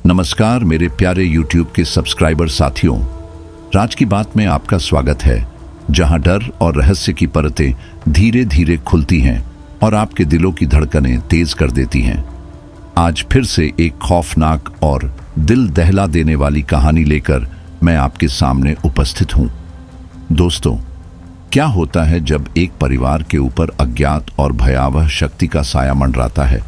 नमस्कार मेरे प्यारे YouTube के सब्सक्राइबर साथियों, राज की बात में आपका स्वागत है, जहां डर और रहस्य की परतें धीरे धीरे खुलती हैं और आपके दिलों की धड़कनें तेज कर देती हैं। आज फिर से एक खौफनाक और दिल दहला देने वाली कहानी लेकर मैं आपके सामने उपस्थित हूं। दोस्तों, क्या होता है जब एक परिवार के ऊपर अज्ञात और भयावह शक्ति का साया मंडराता है।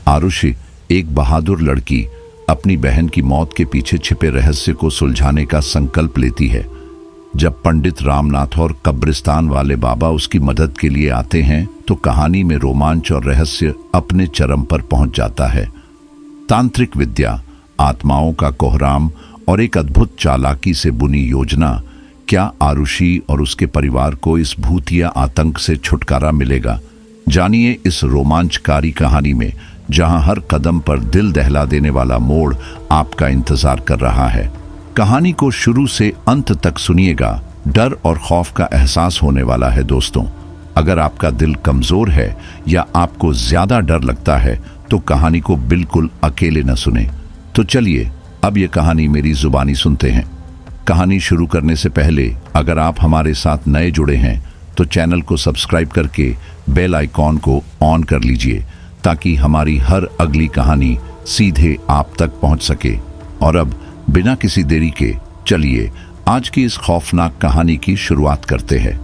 आरुषि, एक बहादुर लड़की, अपनी बहन की मौत के पीछे छिपे रहस्य को सुलझाने का संकल्प लेती है। जब पंडित रामनाथ और कब्रिस्तान वाले बाबा उसकी मदद के लिए आते हैं तो कहानी में रोमांच और रहस्य अपने चरम पर पहुंच जाता है। तांत्रिक विद्या, आत्माओं का कोहराम और एक अद्भुत चालाकी से बुनी योजना, क्या आरुषि और उसके परिवार को इस भूतिया आतंक से छुटकारा मिलेगा? जानिए इस रोमांचकारी कहानी में, जहां हर कदम पर दिल दहला देने वाला मोड़ आपका इंतजार कर रहा है। कहानी को शुरू से अंत तक सुनिएगा, डर और खौफ का एहसास होने वाला है। दोस्तों, अगर आपका दिल कमजोर है या आपको ज्यादा डर लगता है तो कहानी को बिल्कुल अकेले न सुने। तो चलिए अब ये कहानी मेरी जुबानी सुनते हैं। कहानी शुरू करने से पहले अगर आप हमारे साथ नए जुड़े हैं तो चैनल को सब्सक्राइब करके बेल आइकॉन को ऑन कर लीजिए, ताकि हमारी हर अगली कहानी सीधे आप तक पहुंच सके। और अब बिना किसी देरी के चलिए आज की इस खौफनाक कहानी की शुरुआत करते हैं।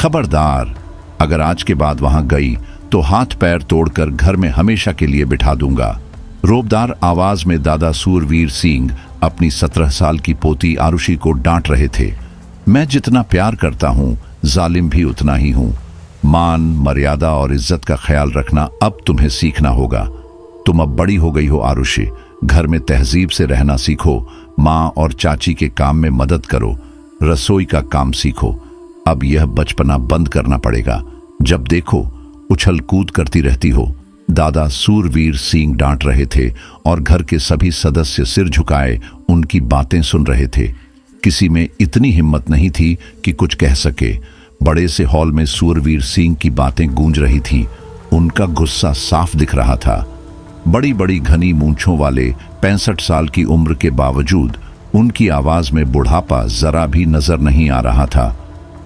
खबरदार, अगर आज के बाद वहां गई तो हाथ पैर तोड़कर घर में हमेशा के लिए बिठा दूंगा। रोबदार आवाज में दादा सूरवीर सिंह अपनी 17 साल की पोती आरुषि को डांट रहे थे। मैं जितना प्यार करता हूं, जालिम भी उतना ही हूं। मान, मर्यादा और इज्जत का ख्याल रखना अब तुम्हें सीखना होगा। तुम अब बड़ी हो गई हो आरुषि, घर में तहजीब से रहना सीखो, माँ और चाची के काम में मदद करो, रसोई का काम सीखो। अब यह बचपना बंद करना पड़ेगा। जब देखो उछल कूद करती रहती हो। दादा सूरवीर सिंह डांट रहे थे और घर के सभी सदस्य सिर झुकाए उनकी बातें सुन रहे थे। किसी में इतनी हिम्मत नहीं थी कि कुछ कह सके। बड़े से हॉल में सूरवीर सिंह की बातें गूंज रही थीं। उनका गुस्सा साफ दिख रहा था। बड़ी बड़ी घनी मूंछों वाले 65 साल की उम्र के बावजूद उनकी आवाज में बुढ़ापा जरा भी नजर नहीं आ रहा था।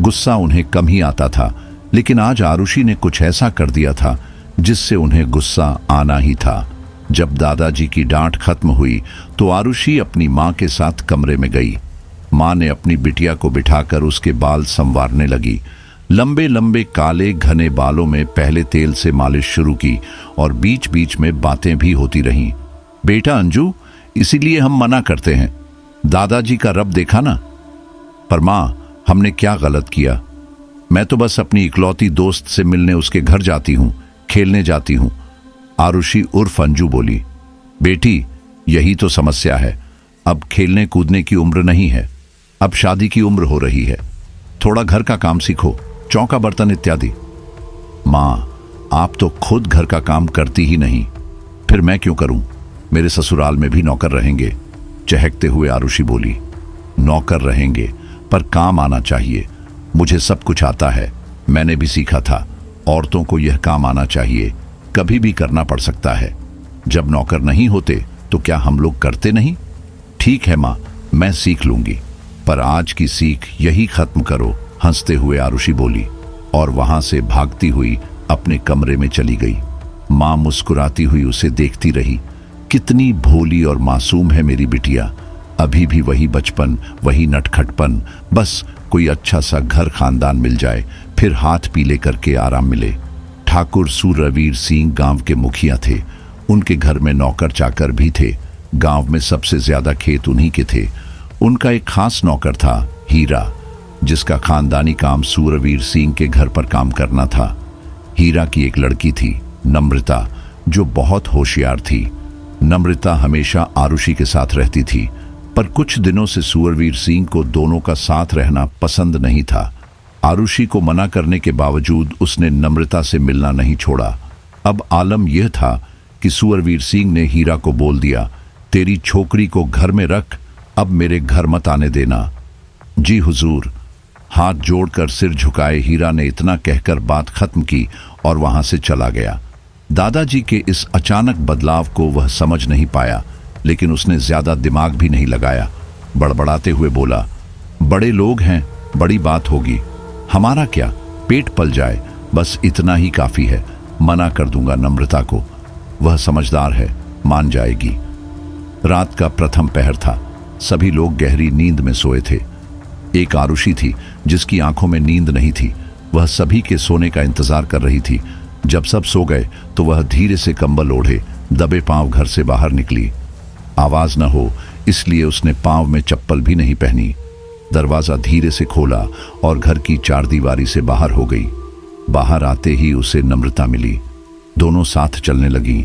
गुस्सा उन्हें कम ही आता था, लेकिन आज आरुषि ने कुछ ऐसा कर दिया था जिससे उन्हें गुस्सा आना ही था। जब दादाजी की डांट खत्म हुई तो आरुषि अपनी माँ के साथ कमरे में गई। माँ ने अपनी बिटिया को बिठाकर उसके बाल संवारने लगी। लंबे लंबे काले घने बालों में पहले तेल से मालिश शुरू की और बीच बीच में बातें भी होती रहीं। बेटा अंजू, इसीलिए हम मना करते हैं। दादाजी का रब देखा ना। पर माँ, हमने क्या गलत किया? मैं तो बस अपनी इकलौती दोस्त से मिलने उसके घर जाती हूँ, खेलने जाती हूँ। आरुषि उर्फ अंजू बोली। बेटी, यही तो समस्या है। अब खेलने कूदने की उम्र नहीं है, अब शादी की उम्र हो रही है। थोड़ा घर का काम सीखो, चौका बर्तन इत्यादि। माँ, आप तो खुद घर का काम करती ही नहीं, फिर मैं क्यों करूं? मेरे ससुराल में भी नौकर रहेंगे। चहकते हुए आरुषि बोली। नौकर रहेंगे, पर काम आना चाहिए। मुझे सब कुछ आता है, मैंने भी सीखा था। औरतों को यह काम आना चाहिए, कभी भी करना पड़ सकता है। जब नौकर नहीं होते तो क्या हम लोग करते नहीं? ठीक है माँ, मैं सीख लूंगी, पर आज की सीख यही खत्म करो, हंसते हुए आरुषि बोली और वहां से भागती हुई अपने कमरे में चली गई। माँ मुस्कुराती हुई उसे देखती रही। कितनी भोली और मासूम है मेरी बिटिया। अभी भी वही बचपन, वही नटखटपन। बस कोई अच्छा सा घर खानदान मिल जाए, फिर हाथ पीले करके आराम मिले। ठाकुर सूरवीर सिंह गांव के मुखिया थे। उनके घर में नौकर चाकर भी थे। गांव में सबसे ज्यादा खेत उन्हीं के थे। उनका एक खास नौकर था, हीरा, जिसका खानदानी काम सूरवीर सिंह के घर पर काम करना था। हीरा की एक लड़की थी, नम्रता, जो बहुत होशियार थी। नम्रता हमेशा आरुषि के साथ रहती थी, पर कुछ दिनों से सूरवीर सिंह को दोनों का साथ रहना पसंद नहीं था। आरुषि को मना करने के बावजूद उसने नम्रता से मिलना नहीं छोड़ा। अब आलम यह था कि सूरवीर सिंह ने हीरा को बोल दिया, तेरी छोकरी को घर में रख, अब मेरे घर मत आने देना। जी हुजूर। हाथ जोड़कर सिर झुकाए हीरा ने इतना कहकर बात खत्म की और वहां से चला गया। दादाजी के इस अचानक बदलाव को वह समझ नहीं पाया, लेकिन उसने ज्यादा दिमाग भी नहीं लगाया। बड़बड़ाते हुए बोला, बड़े लोग हैं, बड़ी बात होगी, हमारा क्या, पेट पल जाए, बस इतना ही काफी है। मना कर दूंगा नम्रता को, वह समझदार है, मान जाएगी। रात का प्रथम पहर था। सभी लोग गहरी नींद में सोए थे। एक आरुषि थी जिसकी आंखों में नींद नहीं थी। वह सभी के सोने का इंतजार कर रही थी। जब सब सो गए तो वह धीरे से कंबल ओढ़े दबे पांव घर से बाहर निकली। आवाज न हो इसलिए उसने पांव में चप्पल भी नहीं पहनी। दरवाजा धीरे से खोला और घर की चारदीवारी से बाहर हो गई। बाहर आते ही उसे नम्रता मिली। दोनों साथ चलने लगी।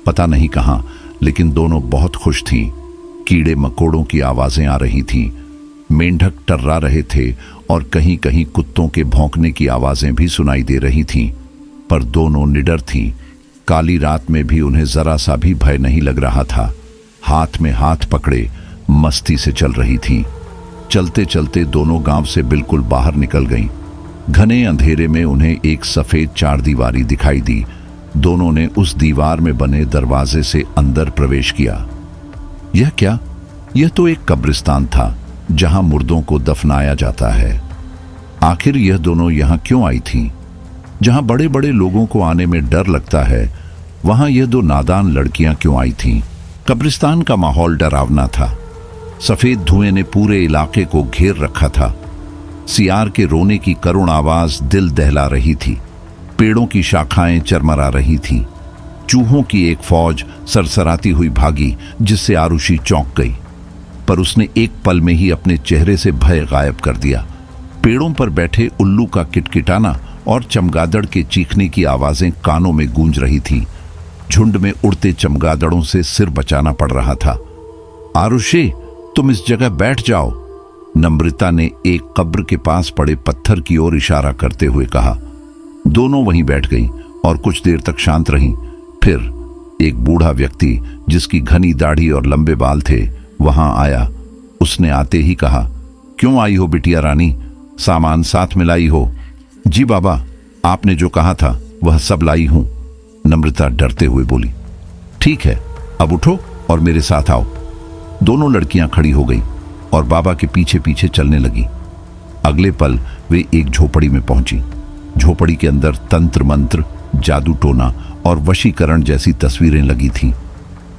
पता नहीं कहां, लेकिन दोनों बहुत खुश थीं। कीड़े मकोड़ों की आवाजें आ रही थीं, मेंढक टर्रा रहे थे और कहीं कहीं कुत्तों के भौंकने की आवाजें भी सुनाई दे रही थीं। पर दोनों निडर थीं। काली रात में भी उन्हें जरा सा भी भय नहीं लग रहा था। हाथ में हाथ पकड़े मस्ती से चल रही थीं। चलते चलते दोनों गांव से बिल्कुल बाहर निकल गईं। घने अंधेरे में उन्हें एक सफेद चारदीवारी दिखाई दी। दोनों ने उस दीवार में बने दरवाजे से अंदर प्रवेश किया। यह क्या? यह तो एक कब्रिस्तान था जहां मुर्दों को दफनाया जाता है। आखिर यह दोनों यहां क्यों आई थीं? जहां बड़े बड़े लोगों को आने में डर लगता है, वहां यह दो नादान लड़कियां क्यों आई थीं? कब्रिस्तान का माहौल डरावना था। सफेद धुएं ने पूरे इलाके को घेर रखा था। सियार के रोने की करुण आवाज दिल दहला रही थी। पेड़ों की शाखाएं चरमरा रही थीं। चूहों की एक फौज सरसराती हुई भागी, जिससे आरुषि चौंक गई। पर उसने एक पल में ही अपने चेहरे से भय गायब कर दिया। पेड़ों पर बैठे उल्लू का किटकिटाना और चमगादड़ के चीखने की आवाजें कानों में गूंज रही थीं। झुंड में उड़ते चमगादड़ों से सिर बचाना पड़ रहा था। आरुषि, तुम इस जगह बैठ जाओ, नम्रता ने एक कब्र के पास पड़े पत्थर की ओर इशारा करते हुए कहा। दोनों वहीं बैठ गईं और कुछ देर तक शांत रहीं। फिर एक बूढ़ा व्यक्ति जिसकी घनी दाढ़ी और लंबे बाल थे वहां आया। उसने आते ही कहा, क्यों आई हो बिटिया रानी? सामान साथ में लाई हो? जी बाबा, आपने जो कहा था वह सब लाई हूं, नम्रता डरते हुए बोली। ठीक है, अब उठो और मेरे साथ आओ। दोनों लड़कियां खड़ी हो गई और बाबा के पीछे पीछे चलने लगी। अगले पल वे एक झोपड़ी में पहुंची। झोपड़ी के अंदर तंत्र मंत्र, जादू टोना और वशीकरण जैसी तस्वीरें लगी थीं।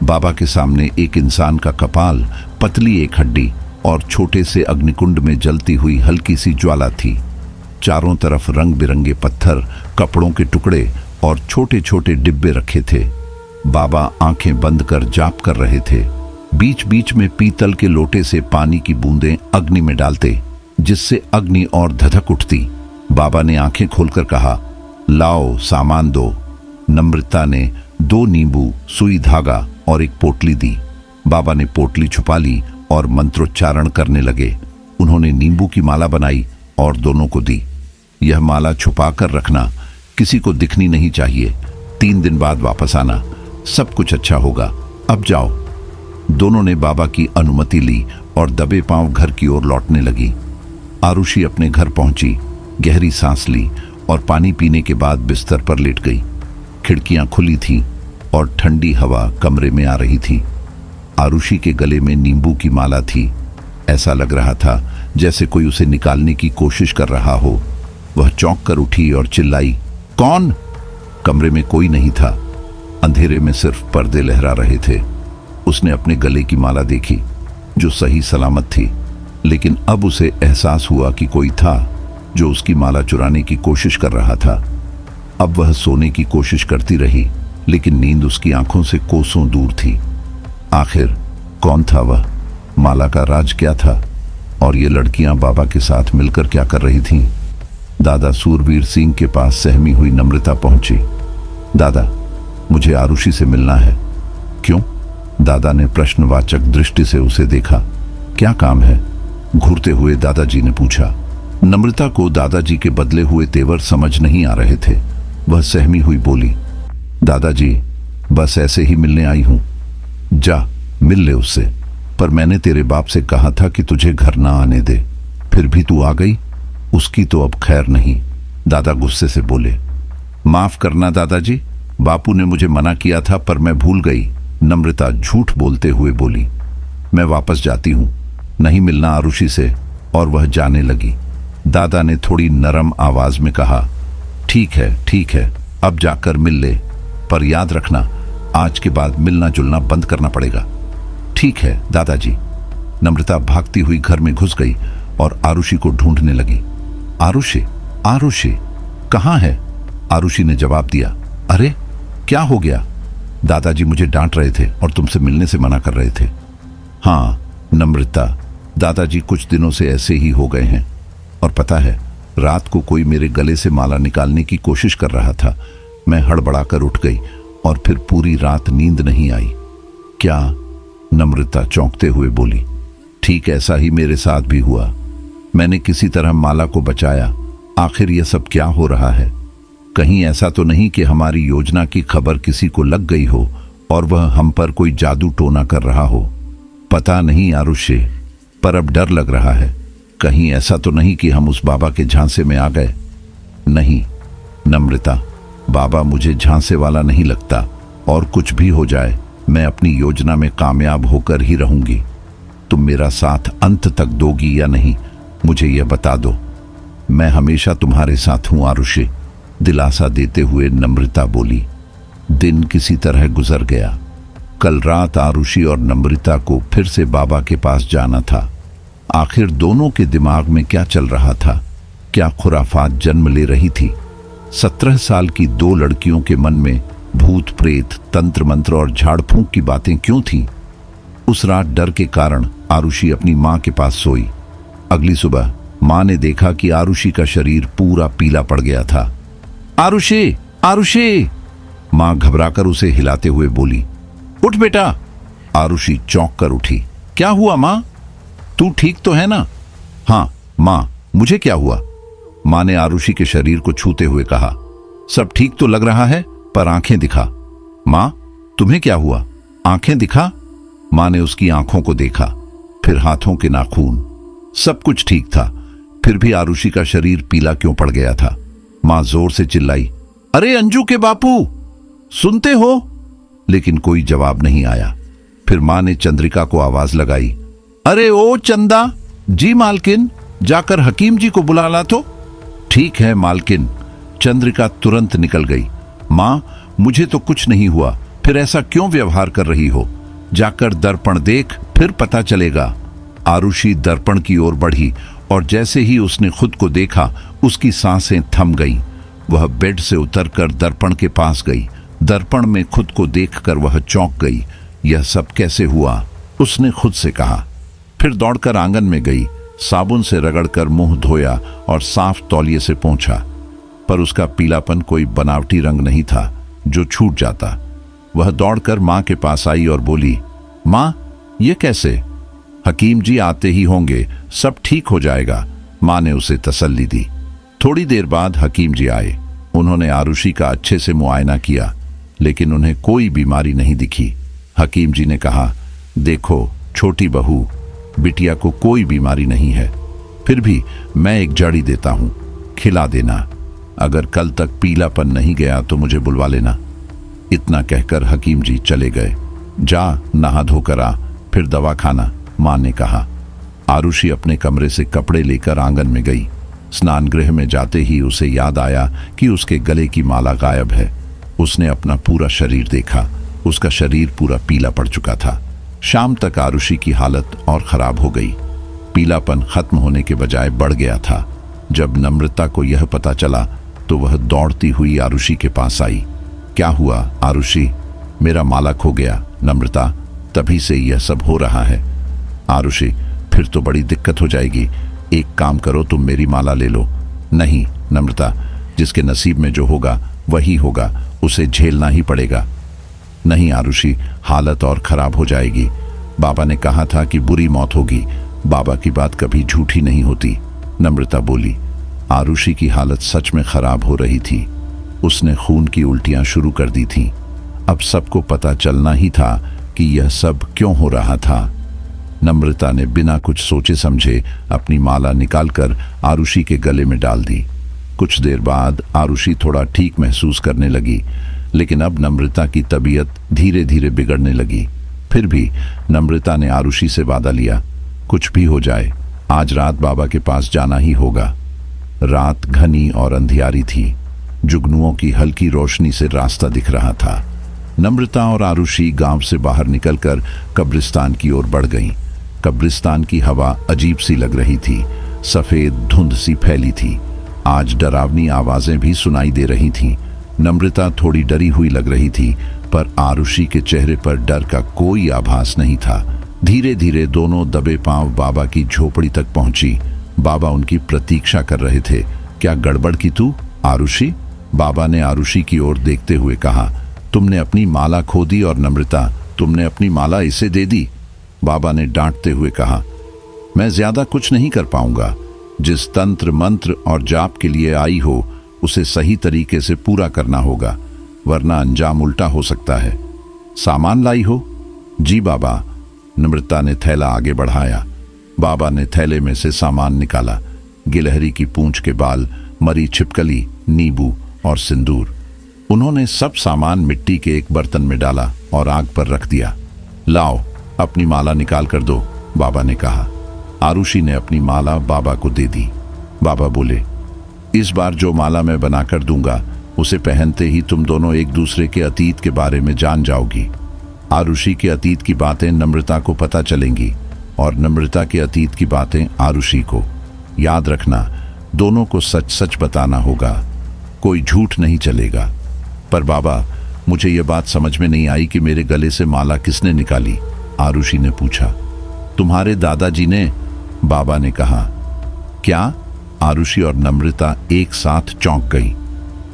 बाबा के सामने एक इंसान का कपाल, पतली एक हड्डी और छोटे से अग्निकुंड में जलती हुई हल्की सी ज्वाला थी। चारों तरफ रंग बिरंगे पत्थर, कपड़ों के टुकड़े और छोटे छोटे डिब्बे रखे थे। बाबा आंखें बंद कर जाप कर रहे थे। बीच बीच में पीतल के लोटे से पानी की बूंदें अग्नि में डालते, जिससे अग्नि और धधक उठती। बाबा ने आंखें खोलकर कहा, लाओ सामान दो। नम्रता ने 2 नींबू, सुई धागा और एक पोटली दी। बाबा ने पोटली छुपा ली और मंत्रोच्चारण करने लगे। उन्होंने नींबू की माला बनाई और दोनों को दी। यह माला छुपा कर रखना, किसी को दिखनी नहीं चाहिए। 3 दिन बाद वापस आना, सब कुछ अच्छा होगा। अब जाओ। दोनों ने बाबा की अनुमति ली और दबे पांव घर की ओर लौटने लगी। आरुषि अपने घर पहुंची, गहरी सांस ली और पानी पीने के बाद बिस्तर पर लेट गई। खिड़कियां खुली थीं और ठंडी हवा कमरे में आ रही थी। आरुषि के गले में नींबू की माला थी। ऐसा लग रहा था जैसे कोई उसे निकालने की कोशिश कर रहा हो। वह चौंक कर उठी और चिल्लाई, कौन? कमरे में कोई नहीं था। अंधेरे में सिर्फ पर्दे लहरा रहे थे। उसने अपने गले की माला देखी जो सही सलामत थी, लेकिन अब उसे एहसास हुआ कि कोई था जो उसकी माला चुराने की कोशिश कर रहा था। अब वह सोने की कोशिश करती रही, लेकिन नींद उसकी आंखों से कोसों दूर थी। आखिर कौन था वह? माला का राज क्या था? और ये लड़कियां बाबा के साथ मिलकर क्या कर रही थीं? दादा सूरवीर सिंह के पास सहमी हुई नम्रता पहुंची। दादा, मुझे आरुषि से मिलना है। क्यों? दादा ने प्रश्नवाचक दृष्टि से उसे देखा। क्या काम है? घूरते हुए दादाजी ने पूछा। नम्रता को दादाजी के बदले हुए तेवर समझ नहीं आ रहे थे। वह सहमी हुई बोली, दादाजी, बस ऐसे ही मिलने आई हूं। जा मिल ले उससे। पर मैंने तेरे बाप से कहा था कि तुझे घर ना आने दे, फिर भी तू आ गई। उसकी तो अब खैर नहीं, दादा गुस्से से बोले। माफ करना दादाजी, बापू ने मुझे मना किया था पर मैं भूल गई, नम्रता झूठ बोलते हुए बोली। मैं वापस जाती हूं, नहीं मिलना आरुषि से। और वह जाने लगी। दादा ने थोड़ी नरम आवाज में कहा, ठीक है, अब जाकर मिल ले, पर याद रखना आज के बाद मिलना जुलना बंद करना पड़ेगा। ठीक है दादाजी। नम्रता भागती हुई घर में घुस गई और आरुषि को ढूंढने लगी। आरुषि कहाँ है? आरुषि ने जवाब दिया, अरे क्या हो गया? दादाजी मुझे डांट रहे थे और तुमसे मिलने से मना कर रहे थे। हाँ नम्रता, दादाजी कुछ दिनों से ऐसे ही हो गए हैं। और पता है, रात को कोई मेरे गले से माला निकालने की कोशिश कर रहा था। मैं हड़बड़ाकर उठ गई और फिर पूरी रात नींद नहीं आई। क्या? नम्रता चौंकते हुए बोली। ठीक ऐसा ही मेरे साथ भी हुआ। मैंने किसी तरह माला को बचाया। आखिर यह सब क्या हो रहा है? कहीं ऐसा तो नहीं कि हमारी योजना की खबर किसी को लग गई हो और वह हम पर कोई जादू टोना कर रहा हो? पता नहीं आरुषि, पर अब डर लग रहा है। कहीं ऐसा तो नहीं कि हम उस बाबा के झांसे में आ गए? नहीं नम्रता, बाबा मुझे झांसे वाला नहीं लगता, और कुछ भी हो जाए मैं अपनी योजना में कामयाब होकर ही रहूंगी। तुम मेरा साथ अंत तक दोगी या नहीं, मुझे यह बता दो। मैं हमेशा तुम्हारे साथ हूं आरुषि, दिलासा देते हुए नम्रता बोली। दिन किसी तरह गुजर गया। कल रात आरुषि और नम्रता को फिर से बाबा के पास जाना था। आखिर दोनों के दिमाग में क्या चल रहा था? क्या खुराफात जन्म ले रही थी? 17 साल की दो लड़कियों के मन में भूत प्रेत, तंत्र मंत्र और झाड़ फूंक की बातें क्यों थीं? उस रात डर के कारण आरुषि अपनी मां के पास सोई। अगली सुबह मां ने देखा कि आरुषि का शरीर पूरा पीला पड़ गया था। आरुषि, आरुषि! मां घबराकर उसे हिलाते हुए बोली, उठ बेटा। आरुषि चौंक कर उठी। क्या हुआ मां? तू ठीक तो है ना? हाँ मां, मुझे क्या हुआ? मां ने आरुषि के शरीर को छूते हुए कहा। सब ठीक तो लग रहा है, पर आंखें दिखा। मां, तुम्हें क्या हुआ? आंखें दिखा। मां ने उसकी आंखों को देखा, फिर हाथों के नाखून। सब कुछ ठीक था, फिर भी आरुषि का शरीर पीला क्यों पड़ गया था? मां जोर से चिल्लाई, अरे अंजू के बापू, सुनते हो? लेकिन कोई जवाब नहीं आया। फिर मां ने चंद्रिका को आवाज लगाई, अरे ओ चंदा जी। मालकिन, जाकर हकीम जी को बुला ला तो। ठीक है मालकिन। चंद्रिका तुरंत निकल गई। मां, मुझे तो कुछ नहीं हुआ, फिर ऐसा क्यों व्यवहार कर रही हो? जाकर दर्पण देख, फिर पता चलेगा। आरुषि दर्पण की ओर बढ़ी और जैसे ही उसने खुद को देखा, उसकी सांसें थम गईं। वह बेड से उतरकर दर्पण के पास गई। दर्पण में खुद को देखकर वह चौंक गई। यह सब कैसे हुआ? उसने खुद से कहा। फिर दौड़कर आंगन में गई, साबुन से रगड़कर मुंह धोया और साफ तौलिए से पोंछा, पर उसका पीलापन कोई बनावटी रंग नहीं था जो छूट जाता। वह दौड़कर मां के पास आई और बोली, मां, ये कैसे? हकीम जी आते ही होंगे, सब ठीक हो जाएगा। मां ने उसे तसल्ली दी। थोड़ी देर बाद हकीम जी आए। उन्होंने आरुषि का अच्छे से मुआयना किया, लेकिन उन्हें कोई बीमारी नहीं दिखी। हकीम जी ने कहा, देखो छोटी बहू, बिटिया को कोई बीमारी नहीं है, फिर भी मैं एक जड़ी देता हूं, खिला देना। अगर कल तक पीलापन नहीं गया तो मुझे बुलवा लेना। इतना कहकर हकीम जी चले गए। जा नहा धोकर आ, फिर दवा खाना, मां ने कहा। आरुषि अपने कमरे से कपड़े लेकर आंगन में गई। स्नान गृह में जाते ही उसे याद आया कि उसके गले की माला गायब है। उसने अपना पूरा शरीर देखा। उसका शरीर पूरा पीला पड़ चुका था। शाम तक आरुषि की हालत और खराब हो गई। पीलापन खत्म होने के बजाय बढ़ गया था। जब नम्रता को यह पता चला तो वह दौड़ती हुई आरुषि के पास आई। क्या हुआ आरुषि? मेरा माला खो गया नम्रता, तभी से यह सब हो रहा है। आरुषि, फिर तो बड़ी दिक्कत हो जाएगी। एक काम करो, तुम मेरी माला ले लो। नहीं नम्रता, जिसके नसीब में जो होगा वही होगा, उसे झेलना ही पड़ेगा। नहीं आरुषि, हालत और खराब हो जाएगी। बाबा ने कहा था कि बुरी मौत होगी। बाबा की बात कभी झूठी नहीं होती, नम्रता बोली। आरुषि की हालत सच में खराब हो रही थी। उसने खून की उल्टियां शुरू कर दी थीं। अब सबको पता चलना ही था कि यह सब क्यों हो रहा था। नम्रता ने बिना कुछ सोचे समझे अपनी माला निकालकर आरुषि के गले में डाल दी। कुछ देर बाद आरुषि थोड़ा ठीक महसूस करने लगी, लेकिन अब नम्रता की तबीयत धीरे धीरे बिगड़ने लगी। फिर भी नम्रता ने आरुषि से वादा लिया, कुछ भी हो जाए आज रात बाबा के पास जाना ही होगा। रात घनी और अंधियारी थी। जुगनुओं की हल्की रोशनी से रास्ता दिख रहा था। नम्रता और आरुषि गांव से बाहर निकलकर कब्रिस्तान की ओर बढ़ गईं। कब्रिस्तान की हवा अजीब सी लग रही थी, सफेद धुंध सी फैली थी। आज डरावनी आवाजें भी सुनाई दे रही थीं। नम्रता थोड़ी डरी हुई लग रही थी, पर आरुषि के चेहरे पर डर का कोई आभास नहीं था। धीरे धीरे दोनों दबे पांव बाबा की झोपड़ी तक पहुंची। बाबा उनकी प्रतीक्षा कर रहे थे। क्या गड़बड़ की तू आरुषि? बाबा ने आरुषि की ओर देखते हुए कहा। तुमने अपनी माला खो दी और नम्रता, तुमने अपनी माला इसे दे दी। बाबा ने डांटते हुए कहा, मैं ज्यादा कुछ नहीं कर पाऊंगा। जिस तंत्र मंत्र और जाप के लिए आई हो उसे सही तरीके से पूरा करना होगा, वरना अंजाम उल्टा हो सकता है। सामान लाई हो? जी बाबा। नम्रता ने थैला आगे बढ़ाया। बाबा ने थैले में से सामान निकाला। गिलहरी की पूंछ के बाल, मरी छिपकली, नींबू और सिंदूर। उन्होंने सब सामान मिट्टी के एक बर्तन में डाला और आग पर रख दिया। लाओ, अपनी माला निकाल कर दो, बाबा ने कहा। आरुषि ने अपनी माला बाबा को दे दी। बाबा बोले, इस बार जो माला मैं बनाकर दूंगा उसे पहनते ही तुम दोनों एक दूसरे के अतीत के बारे में जान जाओगी। आरुषि के अतीत की बातें नम्रता को पता चलेंगी और नम्रता के अतीत की बातें आरुषि को। याद रखना, दोनों को सच सच बताना होगा, कोई झूठ नहीं चलेगा। पर बाबा, मुझे ये बात समझ में नहीं आई कि मेरे गले से माला किसने निकाली? आरुषि ने पूछा। तुम्हारे दादाजी ने, बाबा ने कहा। क्या? आरुषि और नम्रता एक साथ चौंक गई।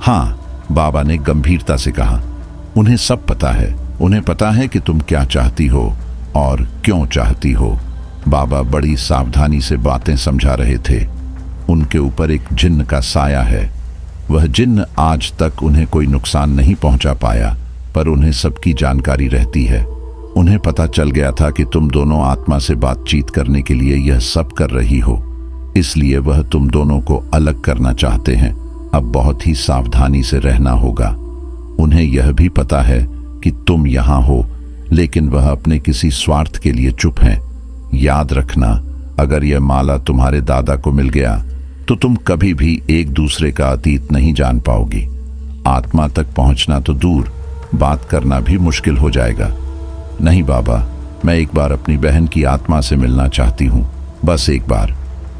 हाँ, बाबा ने गंभीरता से कहा, उन्हें सब पता है। उन्हें पता है कि तुम क्या चाहती हो और क्यों चाहती हो। बाबा बड़ी सावधानी से बातें समझा रहे थे। उनके ऊपर एक जिन्न का साया है। वह जिन्न आज तक उन्हें कोई नुकसान नहीं पहुंचा पाया, पर उन्हें सबकी जानकारी रहती है। उन्हें पता चल गया था कि तुम दोनों आत्मा से बातचीत करने के लिए यह सब कर रही हो, इसलिए वह तुम दोनों को अलग करना चाहते हैं। अब बहुत ही सावधानी से रहना होगा। उन्हें यह भी पता है कि तुम यहाँ हो, लेकिन वह अपने किसी स्वार्थ के लिए चुप हैं। याद रखना, अगर यह माला तुम्हारे दादा को मिल गया तो तुम कभी भी एक दूसरे का अतीत नहीं जान पाओगी। आत्मा तक पहुंचना तो दूर, बात करना भी मुश्किल हो जाएगा। नहीं बाबा, मैं एक बार अपनी बहन की आत्मा से मिलना चाहती हूँ, बस एक बार,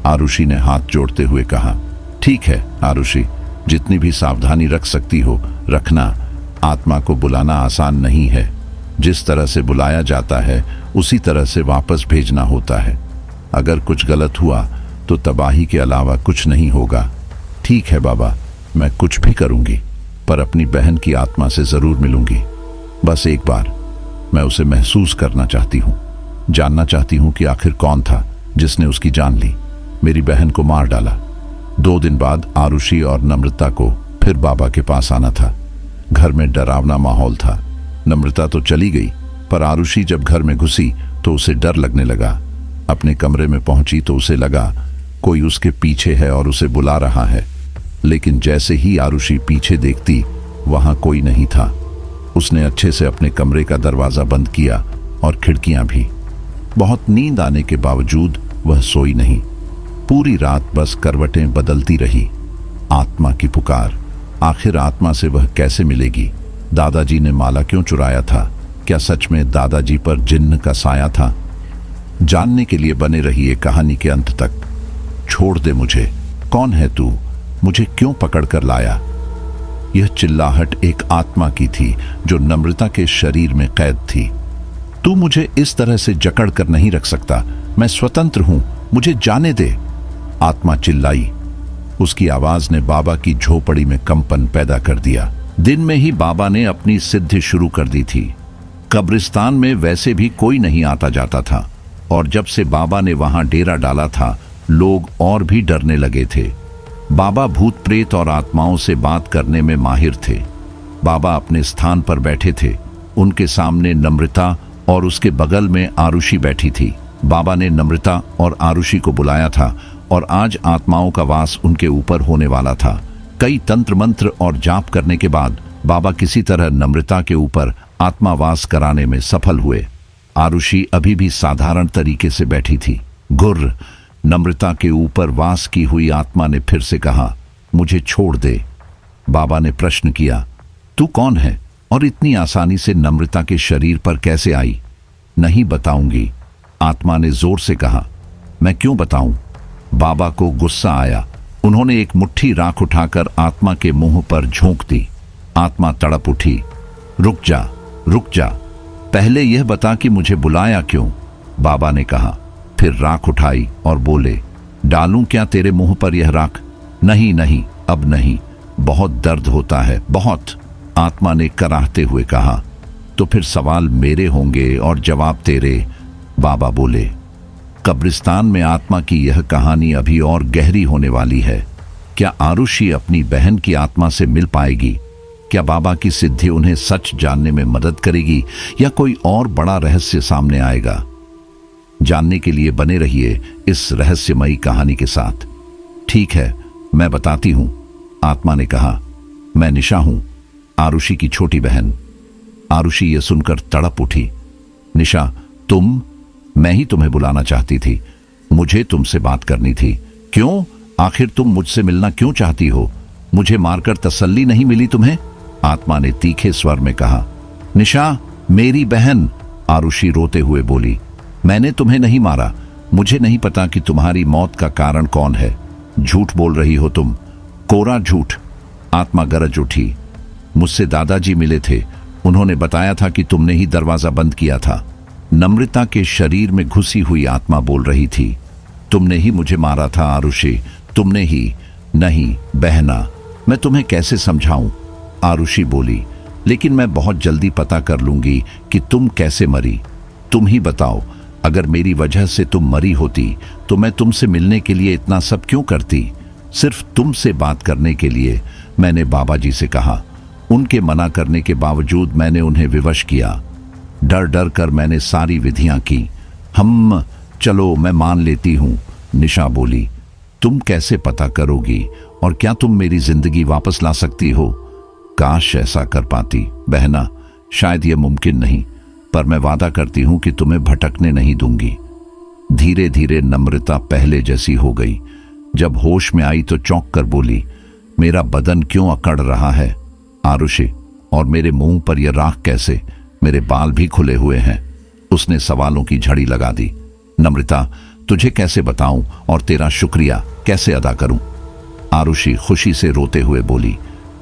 आरुषि ने हाथ जोड़ते हुए कहा। ठीक है आरुषि, जितनी भी सावधानी रख सकती हो रखना। आत्मा को बुलाना आसान नहीं है। जिस तरह से बुलाया जाता है उसी तरह से वापस भेजना होता है। अगर कुछ गलत हुआ तो तबाही के अलावा कुछ नहीं होगा। ठीक है बाबा, मैं कुछ भी करूंगी, पर अपनी बहन की आत्मा से जरूर मिलूंगी। बस एक बार मैं उसे महसूस करना चाहती हूँ, जानना चाहती हूँ कि आखिर कौन था जिसने उसकी जान ली, मेरी बहन को मार डाला। 2 दिन बाद आरुषि और नम्रता को फिर बाबा के पास आना था। घर में डरावना माहौल था। नम्रता तो चली गई, पर आरुषि जब घर में घुसी तो उसे डर लगने लगा। अपने कमरे में पहुंची तो उसे लगा कोई उसके पीछे है और उसे बुला रहा है, लेकिन जैसे ही आरुषि पीछे देखती वहां कोई नहीं था। उसने अच्छे से अपने कमरे का दरवाजा बंद किया और खिड़कियां भी। बहुत नींद आने के बावजूद वह सोई नहीं। पूरी रात बस करवटें बदलती रही। आत्मा की पुकार। आखिर आत्मा से वह कैसे मिलेगी? दादाजी ने माला क्यों चुराया था? क्या सच में दादाजी पर जिन्न का साया था? जानने के लिए बने रहिए कहानी के अंत तक। छोड़ दे मुझे, कौन है तू? मुझे क्यों पकड़ कर लाया? यह चिल्लाहट एक आत्मा की थी जो नम्रता के शरीर में कैद थी। तू मुझे इस तरह से जकड़ कर नहीं रख सकता, मैं स्वतंत्र हूं, मुझे जाने दे। आत्मा चिल्लाई। उसकी आवाज ने बाबा की झोपड़ी में कंपन पैदा कर दिया। दिन में ही बाबा ने अपनी सिद्धि शुरू कर दी थी। कब्रिस्तान में वैसे भी कोई नहीं आता जाता था, और जब से बाबा ने वहां डेरा डाला था लोग और भी डरने लगे थे। बाबा भूत प्रेत और आत्माओं से बात करने में माहिर थे। बाबा अपने स्थान पर बैठे थे। उनके सामने नम्रता और उसके बगल में आरुषि बैठी थी। बाबा ने नम्रता और आरुषि को बुलाया था और आज आत्माओं का वास उनके ऊपर होने वाला था। कई तंत्र मंत्र और जाप करने के बाद बाबा किसी तरह नम्रता के ऊपर आत्मावास कराने में सफल हुए। आरुषि अभी भी साधारण तरीके से बैठी थी। गुर्र नम्रता के ऊपर वास की हुई आत्मा ने फिर से कहा, मुझे छोड़ दे। बाबा ने प्रश्न किया, तू कौन है और इतनी आसानी से नम्रता के शरीर पर कैसे आई? नहीं बताऊंगी, आत्मा ने जोर से कहा। मैं क्यों बताऊं? बाबा को गुस्सा आया। उन्होंने एक मुट्ठी राख उठाकर आत्मा के मुंह पर झोंक दी। आत्मा तड़प उठी। रुक जा, रुक जा, पहले यह बता कि मुझे बुलाया क्यों? बाबा ने कहा। फिर राख उठाई और बोले, डालूं क्या तेरे मुंह पर यह राख? नहीं नहीं, अब नहीं, बहुत दर्द होता है, बहुत, आत्मा ने कराहते हुए कहा। तो फिर सवाल मेरे होंगे और जवाब तेरे, बाबा बोले। कब्रिस्तान में आत्मा की यह कहानी अभी और गहरी होने वाली है। क्या आरुषि अपनी बहन की आत्मा से मिल पाएगी? क्या बाबा की सिद्धि उन्हें सच जानने में मदद करेगी या कोई और बड़ा रहस्य सामने आएगा? जानने के लिए बने रहिए इस रहस्यमयी कहानी के साथ। ठीक है, मैं बताती हूं, आत्मा ने कहा। मैं निशा हूं, आरुषि की छोटी बहन। आरुषि यह सुनकर तड़प उठी। निशा, तुम? मैं ही तुम्हें बुलाना चाहती थी, मुझे तुमसे बात करनी थी। क्यों? आखिर तुम मुझसे मिलना क्यों चाहती हो? मुझे मारकर तसल्ली नहीं मिली तुम्हें? आत्मा ने तीखे स्वर में कहा। निशा, मेरी बहन, आरुषि रोते हुए बोली। मैंने तुम्हें नहीं मारा, मुझे नहीं पता कि तुम्हारी मौत का कारण कौन है। झूठ बोल रही हो तुम, कोरा झूठ। आत्मा गरज उठी। मुझसे दादाजी मिले थे, उन्होंने बताया था कि तुमने ही दरवाजा बंद किया था। नम्रता के शरीर में घुसी हुई आत्मा बोल रही थी। तुमने ही मुझे मारा था आरुषि, तुमने ही। नहीं बहना, मैं तुम्हें कैसे समझाऊं? आरुषि बोली। लेकिन मैं बहुत जल्दी पता कर लूंगी कि तुम कैसे मरी। तुम ही बताओ, अगर मेरी वजह से तुम मरी होती तो मैं तुमसे मिलने के लिए इतना सब क्यों करती? सिर्फ तुमसे बात करने के लिए मैंने बाबा जी से कहा। उनके मना करने के बावजूद मैंने उन्हें विवश किया। डर डर कर मैंने सारी विधियां की। चलो मैं मान लेती हूं, निशा बोली। तुम कैसे पता करोगी और क्या तुम मेरी जिंदगी वापस ला सकती हो? काश ऐसा कर पाती बहना, शायद यह मुमकिन नहीं, पर मैं वादा करती हूं कि तुम्हें भटकने नहीं दूंगी। धीरे धीरे नम्रता पहले जैसी हो गई। जब होश में आई तो चौंक कर बोली, मेरा बदन क्यों अकड़ रहा है आरुषि? और मेरे मुंह पर यह राख कैसे? मेरे बाल भी खुले हुए हैं। उसने सवालों की झड़ी लगा दी। नम्रता, तुझे कैसे बताऊं और तेरा शुक्रिया कैसे अदा करूं? आरुषि खुशी से रोते हुए बोली,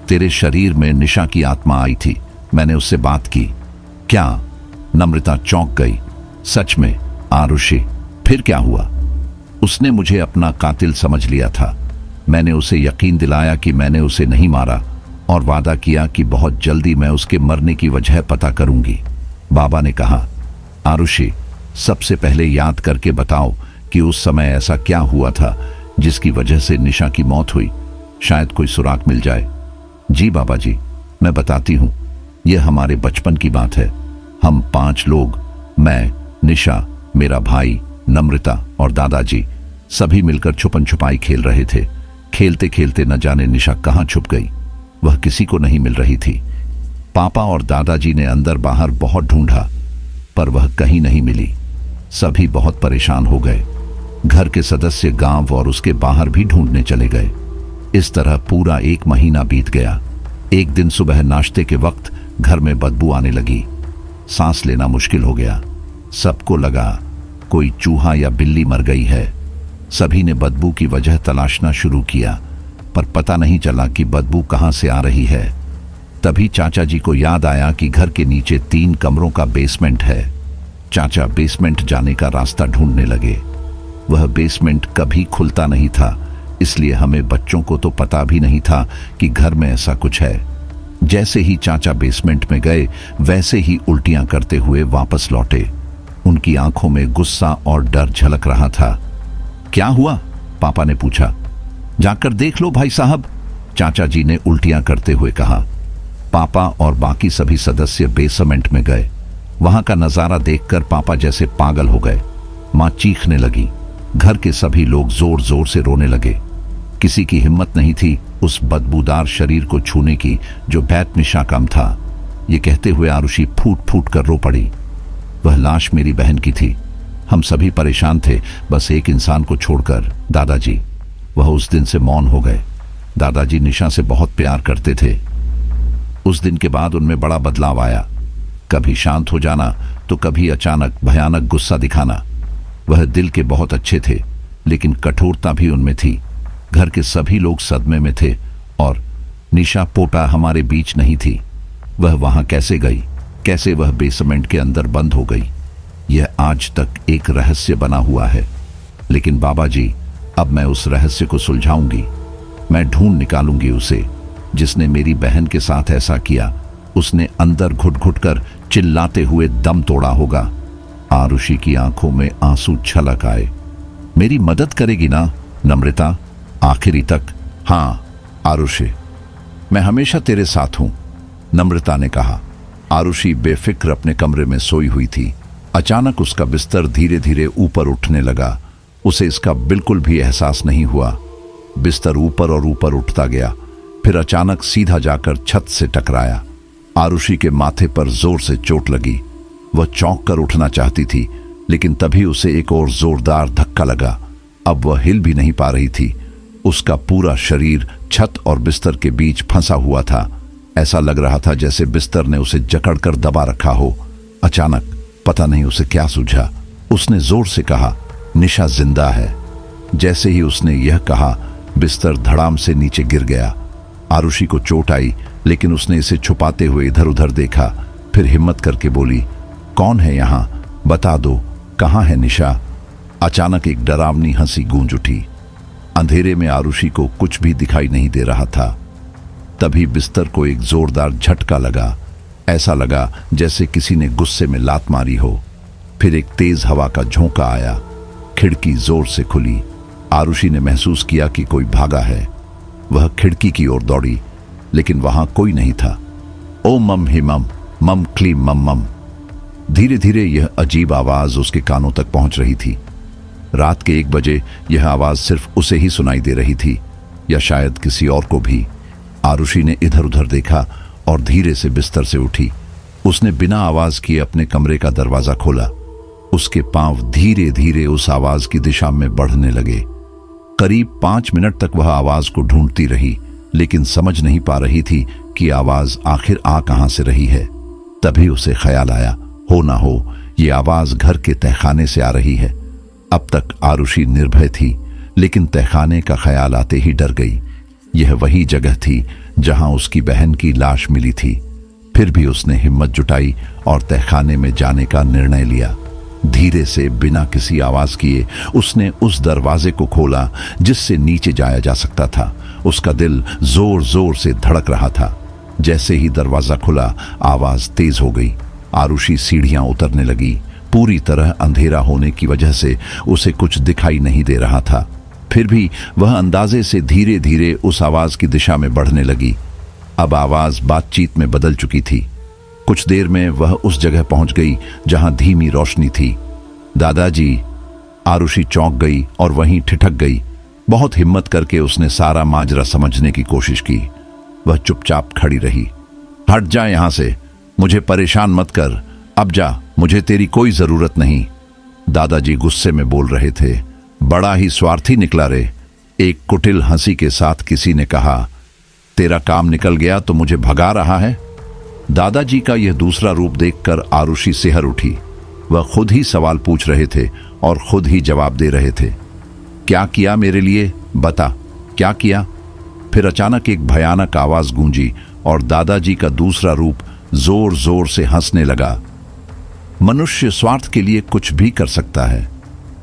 तेरे शरीर में निशा की आत्मा आई थी, मैंने उससे बात की। क्या? नम्रता चौंक गई। सच में? आरुषि, फिर क्या हुआ? उसने मुझे अपना कातिल समझ लिया था। मैंने उसे यकीन दिलाया कि मैंने उसे नहीं मारा और वादा किया कि बहुत जल्दी मैं उसके मरने की वजह पता करूंगी। बाबा ने कहा, आरुषि, सबसे पहले याद करके बताओ कि उस समय ऐसा क्या हुआ था जिसकी वजह से निशा की मौत हुई। शायद कोई सुराग मिल जाए। जी बाबा जी, मैं बताती हूँ। यह हमारे बचपन की बात है। हम 5 लोग, मैं, निशा, मेरा भाई, नम्रता और दादाजी, सभी मिलकर छुपन छुपाई खेल रहे थे। खेलते खेलते न जाने निशा कहाँ छुप गई। वह किसी को नहीं मिल रही थी। पापा और दादाजी ने अंदर बाहर बहुत ढूंढा, पर वह कहीं नहीं मिली। सभी बहुत परेशान हो गए। घर के सदस्य गांव और उसके बाहर भी ढूंढने चले गए। इस तरह पूरा 1 महीना बीत गया। एक दिन सुबह नाश्ते के वक्त घर में बदबू आने लगी। सांस लेना मुश्किल हो गया। सबको लगा कोई चूहा या बिल्ली मर गई है। सभी ने बदबू की वजह तलाशना शुरू किया, पर पता नहीं चला कि बदबू कहां से आ रही है। तभी चाचा जी को याद आया कि घर के नीचे 3 कमरों का बेसमेंट है। चाचा बेसमेंट जाने का रास्ता ढूंढने लगे। वह बेसमेंट कभी खुलता नहीं था, इसलिए हमें बच्चों को तो पता भी नहीं था कि घर में ऐसा कुछ है। जैसे ही चाचा बेसमेंट में गए, वैसे ही उल्टियां करते हुए वापस लौटे। उनकी आंखों में गुस्सा और डर झलक रहा था। क्या हुआ? पापा ने पूछा। जाकर देख लो भाई साहब, चाचा जी ने उल्टियां करते हुए कहा। पापा और बाकी सभी सदस्य बेसमेंट में गए। वहां का नजारा देखकर पापा जैसे पागल हो गए। मां चीखने लगी। घर के सभी लोग जोर जोर से रोने लगे। किसी की हिम्मत नहीं थी उस बदबूदार शरीर को छूने की जो बैत निशा कम था। ये कहते हुए आरुषि फूट फूट कर रो पड़ी। वह लाश मेरी बहन की थी। हम सभी परेशान थे, बस एक इंसान को छोड़कर, दादाजी। वह उस दिन से मौन हो गए। दादाजी निशा से बहुत प्यार करते थे। उस दिन के बाद उनमें बड़ा बदलाव आया। कभी शांत हो जाना तो कभी अचानक भयानक गुस्सा दिखाना। वह दिल के बहुत अच्छे थे, लेकिन कठोरता भी उनमें थी। घर के सभी लोग सदमे में थे और निशा पोटा हमारे बीच नहीं थी। वह वहां कैसे गई, कैसे वह बेसमेंट के अंदर बंद हो गई, यह आज तक एक रहस्य बना हुआ है। लेकिन बाबा जी, अब मैं उस रहस्य को सुलझाऊंगी। मैं ढूंढ निकालूंगी उसे जिसने मेरी बहन के साथ ऐसा किया। उसने अंदर घुट घुट कर चिल्लाते हुए दम तोड़ा होगा। आरुषि की आंखों में आंसू छलक आए। मेरी मदद करेगी ना नम्रता, आखिरी तक? हाँ आरुषि, मैं हमेशा तेरे साथ हूं, नम्रता ने कहा। आरुषि बेफिक्र अपने कमरे में सोई हुई थी। अचानक उसका बिस्तर धीरे धीरे ऊपर उठने लगा। उसे इसका बिल्कुल भी एहसास नहीं हुआ। बिस्तर ऊपर और ऊपर उठता गया, फिर अचानक सीधा जाकर छत से टकराया। आरुषि के माथे पर जोर से चोट लगी। वह चौंक कर उठना चाहती थी, लेकिन तभी उसे एक और जोरदार धक्का लगा। अब वह हिल भी नहीं पा रही थी। उसका पूरा शरीर छत और बिस्तर के बीच फंसा हुआ था। ऐसा लग रहा था जैसे बिस्तर ने उसे जकड़कर दबा रखा हो। अचानक पता नहीं उसे क्या सूझा, उसने जोर से कहा, निशा जिंदा है। जैसे ही उसने यह कहा, बिस्तर धड़ाम से नीचे गिर गया। आरुषि को चोट आई, लेकिन उसने इसे छुपाते हुए इधर उधर देखा, फिर हिम्मत करके बोली, कौन है यहां? बता दो, कहां है निशा? अचानक एक डरावनी हंसी गूंज उठी। अंधेरे में आरुषि को कुछ भी दिखाई नहीं दे रहा था। तभी बिस्तर को एक जोरदार झटका लगा। ऐसा लगा जैसे किसी ने गुस्से में लात मारी हो। फिर एक तेज हवा का झोंका आया। खिड़की जोर से खुली। आरुषि ने महसूस किया कि कोई भागा है। वह खिड़की की ओर दौड़ी, लेकिन वहां कोई नहीं था। ओ मम ही मम, मम क्लीम मम मम। धीरे धीरे यह अजीब आवाज उसके कानों तक पहुंच रही थी। रात के 1 बजे यह आवाज सिर्फ उसे ही सुनाई दे रही थी, या शायद किसी और को भी। आरुषि ने इधर उधर देखा और धीरे से बिस्तर से उठी। उसने बिना आवाज किए अपने कमरे का दरवाजा खोला। उसके पांव धीरे धीरे उस आवाज की दिशा में बढ़ने लगे। करीब 5 मिनट तक वह आवाज को ढूंढती रही, लेकिन समझ नहीं पा रही थी कि आवाज आखिर आ कहां से रही है। तभी उसे ख्याल आया, हो ना हो ये आवाज घर के तहखाने से आ रही है। अब तक आरुषि निर्भय थी, लेकिन तहखाने का ख्याल आते ही डर गई। यह वही जगह थी जहां उसकी बहन की लाश मिली थी। फिर भी उसने हिम्मत जुटाई और तहखाने में जाने का निर्णय लिया। धीरे से बिना किसी आवाज किए उसने उस दरवाजे को खोला जिससे नीचे जाया जा सकता था। उसका दिल जोर जोर से धड़क रहा था। जैसे ही दरवाजा खुला, आवाज तेज हो गई। आरुषि सीढ़ियां उतरने लगी। पूरी तरह अंधेरा होने की वजह से उसे कुछ दिखाई नहीं दे रहा था। फिर भी वह अंदाजे से धीरे धीरे उस आवाज की दिशा में बढ़ने लगी। अब आवाज बातचीत में बदल चुकी थी। कुछ देर में वह उस जगह पहुंच गई जहां धीमी रोशनी थी। दादाजी, आरुषि चौंक गई और वहीं ठिठक गई। बहुत हिम्मत करके उसने सारा माजरा समझने की कोशिश की। वह चुपचाप खड़ी रही। हट जा यहां से, मुझे परेशान मत कर। अब जा, मुझे तेरी कोई जरूरत नहीं। दादाजी गुस्से में बोल रहे थे। बड़ा ही स्वार्थी निकला रे, एक कुटिल हंसी के साथ किसी ने कहा। तेरा काम निकल गया तो मुझे भगा रहा है? दादाजी का यह दूसरा रूप देखकर आरुषि सिहर उठी। वह खुद ही सवाल पूछ रहे थे और खुद ही जवाब दे रहे थे। क्या किया मेरे लिए? बता, क्या किया? फिर अचानक एक भयानक आवाज गूंजी और दादाजी का दूसरा रूप जोर जोर से हंसने लगा। मनुष्य स्वार्थ के लिए कुछ भी कर सकता है।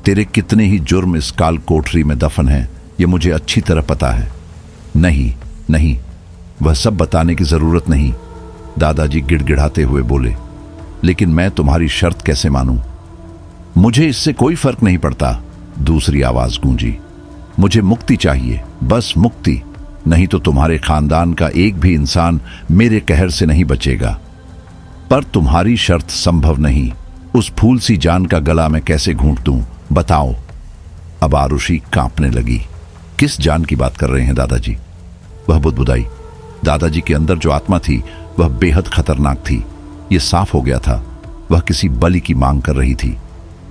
तेरे कितने ही जुर्म इस काल कोठरी में दफन हैं, यह मुझे अच्छी तरह पता है। नहीं नहीं, वह सब बताने की जरूरत नहीं, दादाजी गिड़गिड़ाते हुए बोले। लेकिन मैं तुम्हारी शर्त कैसे मानूं? मुझे इससे कोई फर्क नहीं पड़ता, दूसरी आवाज गूंजी। मुझे मुक्ति चाहिए, बस मुक्ति। नहीं तो तुम्हारे खानदान का एक भी इंसान मेरे कहर से नहीं बचेगा। पर तुम्हारी शर्त संभव नहीं। उस फूल सी जान का गला मैं कैसे घूंट दूं? बताओ। अब आरुषि कांपने लगी। किस जान की बात कर रहे हैं दादाजी? वह बुदबुदाई। दादाजी के अंदर जो आत्मा थी वह बेहद खतरनाक थी। यह साफ हो गया था वह किसी बलि की मांग कर रही थी।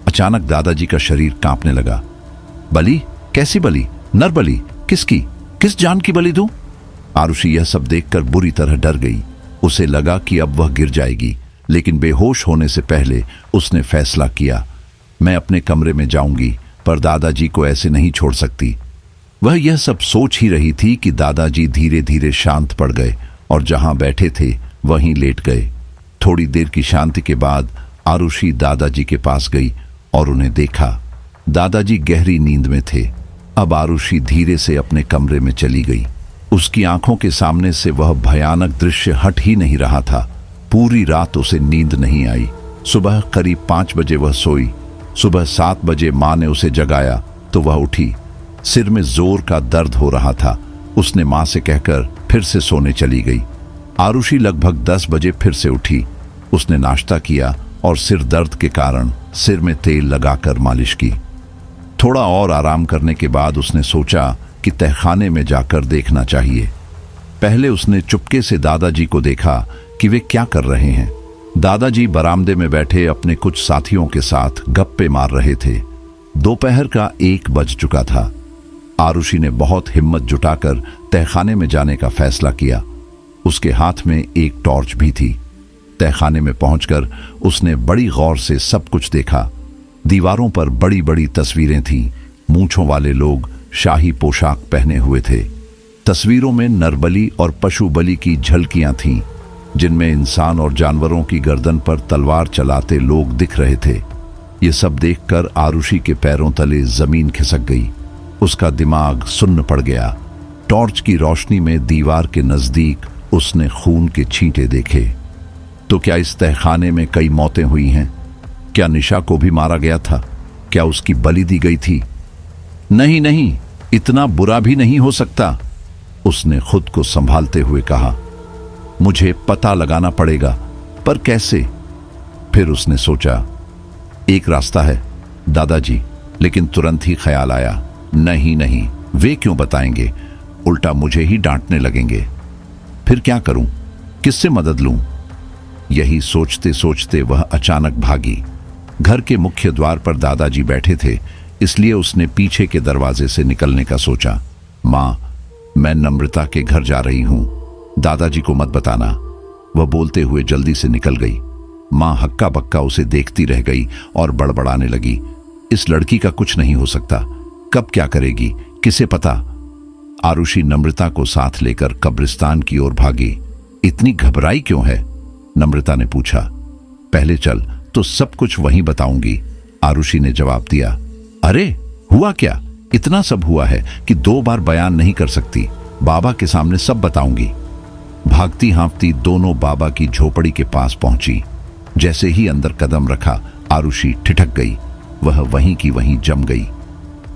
अचानक दादाजी का शरीर कांपने लगा। बलि? कैसी बलि? नर बलि? किसकी? किस जान की बलि दूं? आरुषि यह सब देखकर बुरी तरह डर गई। उसे लगा कि अब वह गिर जाएगी, लेकिन बेहोश होने से पहले उसने फैसला किया, मैं अपने कमरे में जाऊंगी, पर दादाजी को ऐसे नहीं छोड़ सकती। वह यह सब सोच ही रही थी कि दादाजी धीरे धीरे शांत पड़ गए और जहां बैठे थे वहीं लेट गए। थोड़ी देर की शांति के बाद आरुषि दादाजी के पास गई और उन्हें देखा। दादाजी गहरी नींद में थे। अब आरुषि धीरे से अपने कमरे में चली गई। उसकी आंखों के सामने से वह भयानक दृश्य हट ही नहीं रहा था। पूरी रात उसे नींद नहीं आई। सुबह करीब 5 बजे वह सोई। सुबह 7 बजे मां ने उसे जगाया तो वह उठी। सिर में जोर का दर्द हो रहा था। उसने मां से कहकर फिर से सोने चली गई। आरुषि लगभग 10 बजे फिर से उठी। उसने नाश्ता किया और सिर दर्द के कारण सिर में तेल लगाकर मालिश की। थोड़ा और आराम करने के बाद उसने सोचा कि तहखाने में जाकर देखना चाहिए। पहले उसने चुपके से दादाजी को देखा कि वे क्या कर रहे हैं। दादाजी बरामदे में बैठे अपने कुछ साथियों के साथ गप्पे मार रहे थे। दोपहर का 1 बज चुका था। आरुषि ने बहुत हिम्मत जुटाकर तहखाने में जाने का फैसला किया। उसके हाथ में एक टॉर्च भी थी। तहखाने में पहुंचकर उसने बड़ी गौर से सब कुछ देखा। दीवारों पर बड़ी बड़ी तस्वीरें थीं। मूंछों वाले लोग शाही पोशाक पहने हुए थे। तस्वीरों में नरबली और पशु बलि की झलकियां थीं, जिनमें इंसान और जानवरों की गर्दन पर तलवार चलाते लोग दिख रहे थे। ये सब देखकर आरुषि के पैरों तले जमीन खिसक गई। उसका दिमाग सुन्न पड़ गया। टॉर्च की रोशनी में दीवार के नजदीक उसने खून के छींटे देखे। तो क्या इस तहखाने में कई मौतें हुई हैं? क्या निशा को भी मारा गया था? क्या उसकी बलि दी गई थी? नहीं नहीं, इतना बुरा भी नहीं हो सकता, उसने खुद को संभालते हुए कहा। मुझे पता लगाना पड़ेगा, पर कैसे? फिर उसने सोचा, एक रास्ता है दादाजी, लेकिन तुरंत ही ख्याल आया, नहीं नहीं, वे क्यों बताएंगे, उल्टा मुझे ही डांटने लगेंगे। फिर क्या करूं? किससे मदद लूं? यही सोचते सोचते वह अचानक भागी। घर के मुख्य द्वार पर दादाजी बैठे थे, इसलिए उसने पीछे के दरवाजे से निकलने का सोचा। मां, मैं नम्रता के घर जा रही हूं, दादाजी को मत बताना, वह बोलते हुए जल्दी से निकल गई। मां हक्का बक्का उसे देखती रह गई और बड़बड़ाने लगी, इस लड़की का कुछ नहीं हो सकता, कब क्या करेगी किसे पता। आरुषि नम्रता को साथ लेकर कब्रिस्तान की ओर भागी। इतनी घबराई क्यों है? नम्रता ने पूछा। पहले चल तो सब कुछ वहीं बताऊंगी, आरुषि ने जवाब दिया। अरे हुआ क्या? इतना सब हुआ है कि 2 बार बयान नहीं कर सकती, बाबा के सामने सब बताऊंगी। भागती हाँफती दोनों बाबा की झोपड़ी के पास पहुंची। जैसे ही अंदर कदम रखा, आरुषि ठिठक गई। वह वहीं की वहीं जम गई।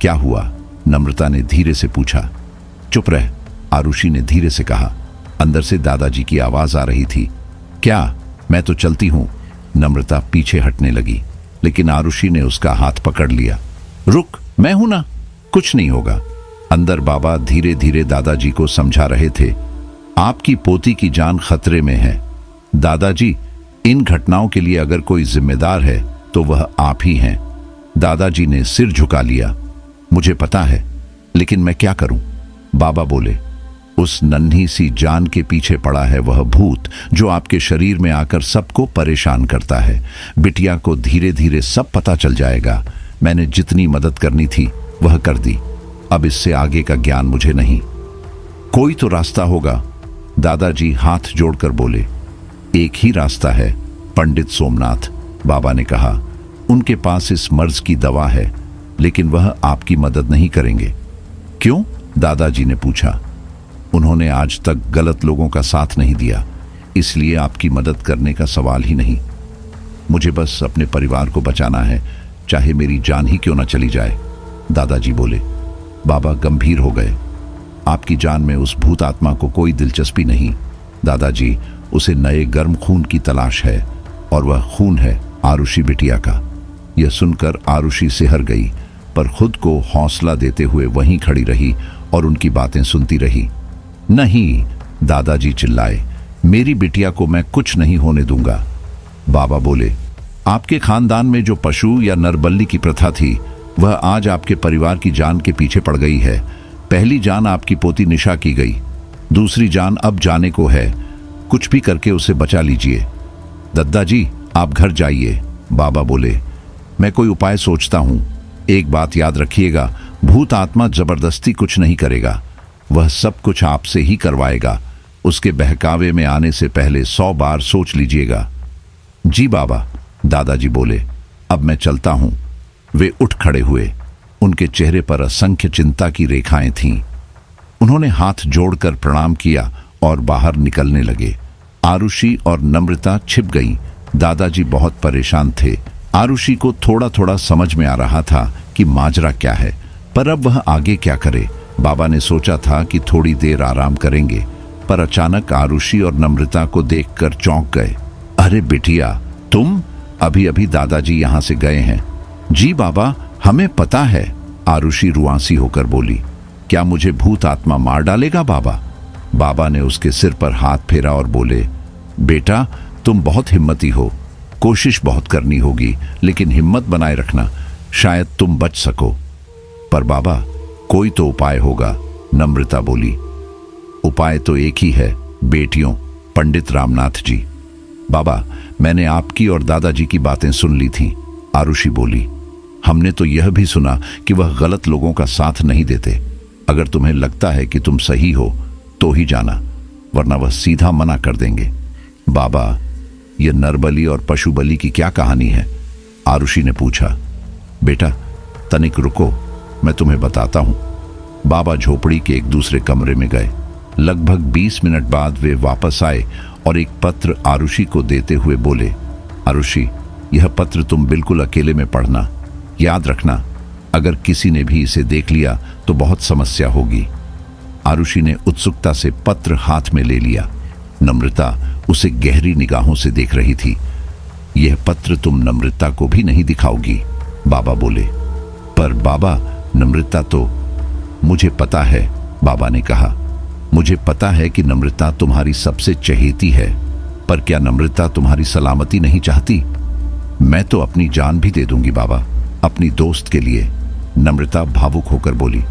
क्या हुआ? नम्रता ने धीरे से पूछा। चुप रह, आरुषि ने धीरे से कहा। अंदर से दादाजी की आवाज आ रही थी। क्या? मैं तो चलती हूं। नम्रता पीछे हटने लगी, लेकिन आरुषि ने उसका हाथ पकड़ लिया। रुक, मैं हूं ना, कुछ नहीं होगा। अंदर बाबा धीरे धीरे दादाजी को समझा रहे थे। आपकी पोती की जान खतरे में है दादाजी, इन घटनाओं के लिए अगर कोई जिम्मेदार है तो वह आप ही हैं। दादाजी ने सिर झुका लिया। मुझे पता है, लेकिन मैं क्या करूं? बाबा बोले। उस नन्ही सी जान के पीछे पड़ा है वह भूत जो आपके शरीर में आकर सबको परेशान करता है। बिटिया को धीरे धीरे सब पता चल जाएगा। मैंने जितनी मदद करनी थी वह कर दी, अब इससे आगे का ज्ञान मुझे नहीं। कोई तो रास्ता होगा, दादाजी हाथ जोड़कर बोले। एक ही रास्ता है, पंडित सोमनाथ, बाबा ने कहा। उनके पास इस मर्ज की दवा है, लेकिन वह आपकी मदद नहीं करेंगे। क्यों? दादाजी ने पूछा। उन्होंने आज तक गलत लोगों का साथ नहीं दिया, इसलिए आपकी मदद करने का सवाल ही नहीं। मुझे बस अपने परिवार को बचाना है, चाहे मेरी जान ही क्यों न चली जाए, दादाजी बोले। बाबा गंभीर हो गए। आपकी जान में उस भूत आत्मा को कोई दिलचस्पी नहीं दादाजी, उसे नए गर्म खून की तलाश है, और वह खून है आरुषि बिटिया का। यह सुनकर आरुषि सिहर गई, पर खुद को हौसला देते हुए वहीं खड़ी रही और उनकी बातें सुनती रही। नहीं, दादाजी चिल्लाए, मेरी बिटिया को मैं कुछ नहीं होने दूंगा। बाबा बोले, आपके खानदान में जो पशु या नरबल्ली की प्रथा थी वह आज आपके परिवार की जान के पीछे पड़ गई है। पहली जान आपकी पोती निशा की गई, दूसरी जान अब जाने को है। कुछ भी करके उसे बचा लीजिए। दादाजी आप घर जाइए, बाबा बोले, मैं कोई उपाय सोचता हूं। एक बात याद रखिएगा, भूत आत्मा जबरदस्ती कुछ नहीं करेगा, वह सब कुछ आपसे ही करवाएगा। उसके बहकावे में आने से पहले 100 बार सोच लीजिएगा। जी बाबा, दादाजी बोले, अब मैं चलता हूं। वे उठ खड़े हुए। उनके चेहरे पर असंख्य चिंता की रेखाएं थीं। उन्होंने हाथ जोड़कर प्रणाम किया और बाहर निकलने लगे। आरुषि और नम्रता छिप गईं। दादाजी बहुत परेशान थे। आरुषि को थोड़ा थोड़ा समझ में आ रहा था कि माजरा क्या है, पर अब वह आगे क्या करे। बाबा ने सोचा था कि थोड़ी देर आराम करेंगे, पर अचानक आरुषि और नम्रता को देखकर चौंक गए। अरे बिटिया, तुम? अभी अभी दादाजी यहां से गए हैं। जी बाबा, हमें पता है, आरुषि रुआंसी होकर बोली। क्या मुझे भूत आत्मा मार डालेगा बाबा? बाबा ने उसके सिर पर हाथ फेरा और बोले, बेटा तुम बहुत हिम्मती हो, कोशिश बहुत करनी होगी, लेकिन हिम्मत बनाए रखना, शायद तुम बच सको। पर बाबा, कोई तो उपाय होगा, नम्रता बोली। उपाय तो एक ही है बेटियों, पंडित रामनाथ जी। बाबा, मैंने आपकी और दादाजी की बातें सुन ली थीं, आरुषि बोली। हमने तो यह भी सुना कि वह गलत लोगों का साथ नहीं देते। अगर तुम्हें लगता है कि तुम सही हो तो ही जाना, वरना वह सीधा मना कर देंगे। बाबा, यह नरबली और पशु बलि की क्या कहानी है? आरुषि ने पूछा। बेटा तनिक रुको, मैं तुम्हें बताता हूं। बाबा झोपड़ी के एक दूसरे कमरे में गए। लगभग 20 मिनट बाद वे वापस आए और एक पत्र आरुषि को देते हुए बोले, आरुषि, यह पत्र तुम बिल्कुल अकेले में पढ़ना। याद रखना, अगर किसी ने भी इसे देख लिया तो बहुत समस्या होगी। आरुषि ने उत्सुकता से पत्र हाथ में ले लिया। नम्रता उसे गहरी निगाहों से देख रही थी। यह पत्र तुम नम्रता को भी नहीं दिखाओगी, बाबा बोले। पर बाबा, नम्रता तो... मुझे पता है, बाबा ने कहा। मुझे पता है कि नम्रता तुम्हारी सबसे चहेती है, पर क्या नम्रता तुम्हारी सलामती नहीं चाहती? मैं तो अपनी जान भी दे दूंगी बाबा, अपनी दोस्त के लिए, नम्रता भावुक होकर बोली।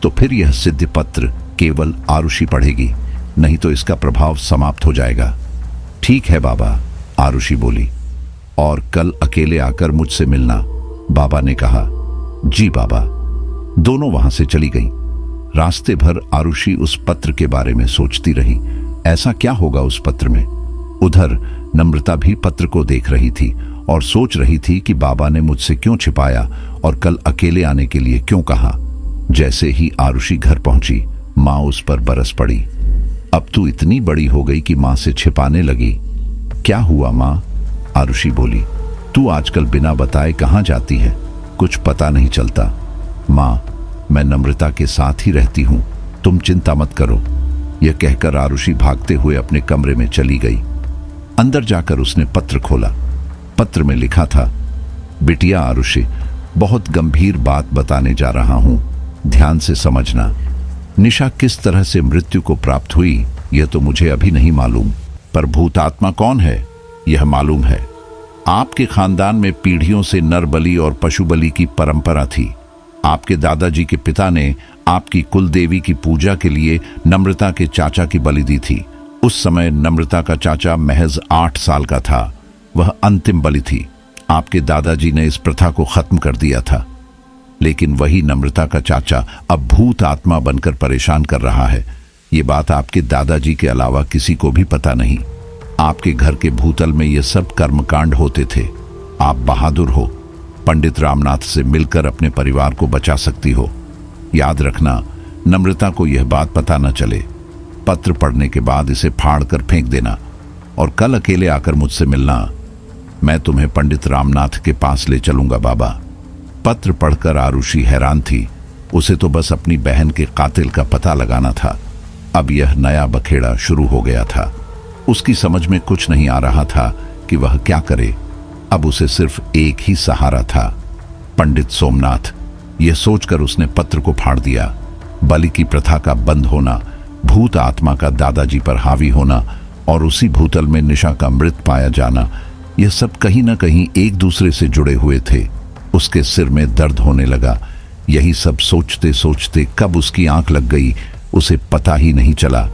तो फिर यह सिद्ध पत्र केवल आरुषि पढ़ेगी, नहीं तो इसका प्रभाव समाप्त हो जाएगा। ठीक है बाबा, आरुषि बोली। और कल अकेले आकर मुझसे मिलना, बाबा ने कहा। जी बाबा। दोनों वहां से चली गईं। रास्ते भर आरुषि उस पत्र के बारे में सोचती रही। ऐसा क्या होगा उस पत्र में? उधर नम्रता भी पत्र को देख रही थी और सोच रही थी कि बाबा ने मुझसे क्यों छिपाया और कल अकेले आने के लिए क्यों कहा। जैसे ही आरुषि घर पहुंची, माँ उस पर बरस पड़ी। अब तू इतनी बड़ी हो गई कि माँ से छिपाने लगी। क्या हुआ माँ? आरुषि बोली। तू आजकल बिना बताए कहाँ जाती है, कुछ पता नहीं चलता। माँ, मैं नम्रता के साथ ही रहती हूँ, तुम चिंता मत करो। यह कहकर आरुषि भागते हुए अपने कमरे में चली गई। अंदर जाकर उसने पत्र खोला। पत्र में लिखा था, बिटिया आरुषि, बहुत गंभीर बात बताने जा रहा हूं, ध्यान से समझना। निशा किस तरह से मृत्यु को प्राप्त हुई यह तो मुझे अभी नहीं मालूम, पर भूतात्मा कौन है यह मालूम है। आपके खानदान में पीढ़ियों से नरबली और पशु बलि की परंपरा थी। आपके दादाजी के पिता ने आपकी कुल देवी की पूजा के लिए नम्रता के चाचा की बलि दी थी। उस समय नम्रता का चाचा महज 8 साल का था। वह अंतिम बलि थी। आपके दादाजी ने इस प्रथा को खत्म कर दिया था, लेकिन वही नम्रता का चाचा अब भूत आत्मा बनकर परेशान कर रहा है। ये बात आपके दादाजी के अलावा किसी को भी पता नहीं। आपके घर के भूतल में ये सब कर्मकांड होते थे। आप बहादुर हो, पंडित रामनाथ से मिलकर अपने परिवार को बचा सकती हो। याद रखना, नम्रता को यह बात पता न चले। पत्र पढ़ने के बाद इसे फाड़ कर फेंक देना और कल अकेले आकर मुझसे मिलना। मैं तुम्हें पंडित रामनाथ के पास ले चलूंगा बाबा। पत्र पढ़कर आरुषि हैरान थी। उसे तो बस अपनी बहन के कातिल का पता लगाना था। अब यह नया बखेड़ा शुरू हो गया था। उसकी समझ में कुछ नहीं आ रहा था कि वह क्या करे। अब उसे सिर्फ एक ही सहारा था, पंडित सोमनाथ। यह सोचकर उसने पत्र को फाड़ दिया। बलि की प्रथा का बंद होना, भूत आत्मा का दादाजी पर हावी होना और उसी भूतल में निशा का मृत पाया जाना, यह सब कहीं ना कहीं एक दूसरे से जुड़े हुए थे। उसके सिर में दर्द होने लगा। यही सब सोचते सोचते कब उसकी आंख लग गई उसे पता ही नहीं चला।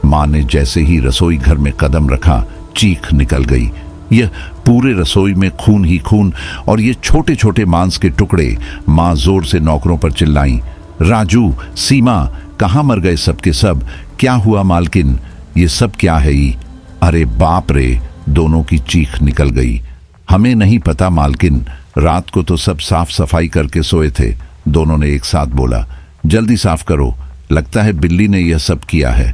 मां ने जैसे ही रसोई घर में कदम रखा, चीख निकल गई। यह पूरे रसोई में खून ही खून और ये छोटे छोटे मांस के टुकड़े। मां जोर से नौकरों पर चिल्लाई, राजू, सीमा, कहां मर गए सबके सब? क्या हुआ मालकिन? ये सब क्या है ये? अरे बाप रे, दोनों की चीख निकल गई। हमें नहीं पता मालकिन, रात को तो सब साफ सफाई करके सोए थे, दोनों ने एक साथ बोला। जल्दी साफ करो, लगता है बिल्ली ने यह सब किया है।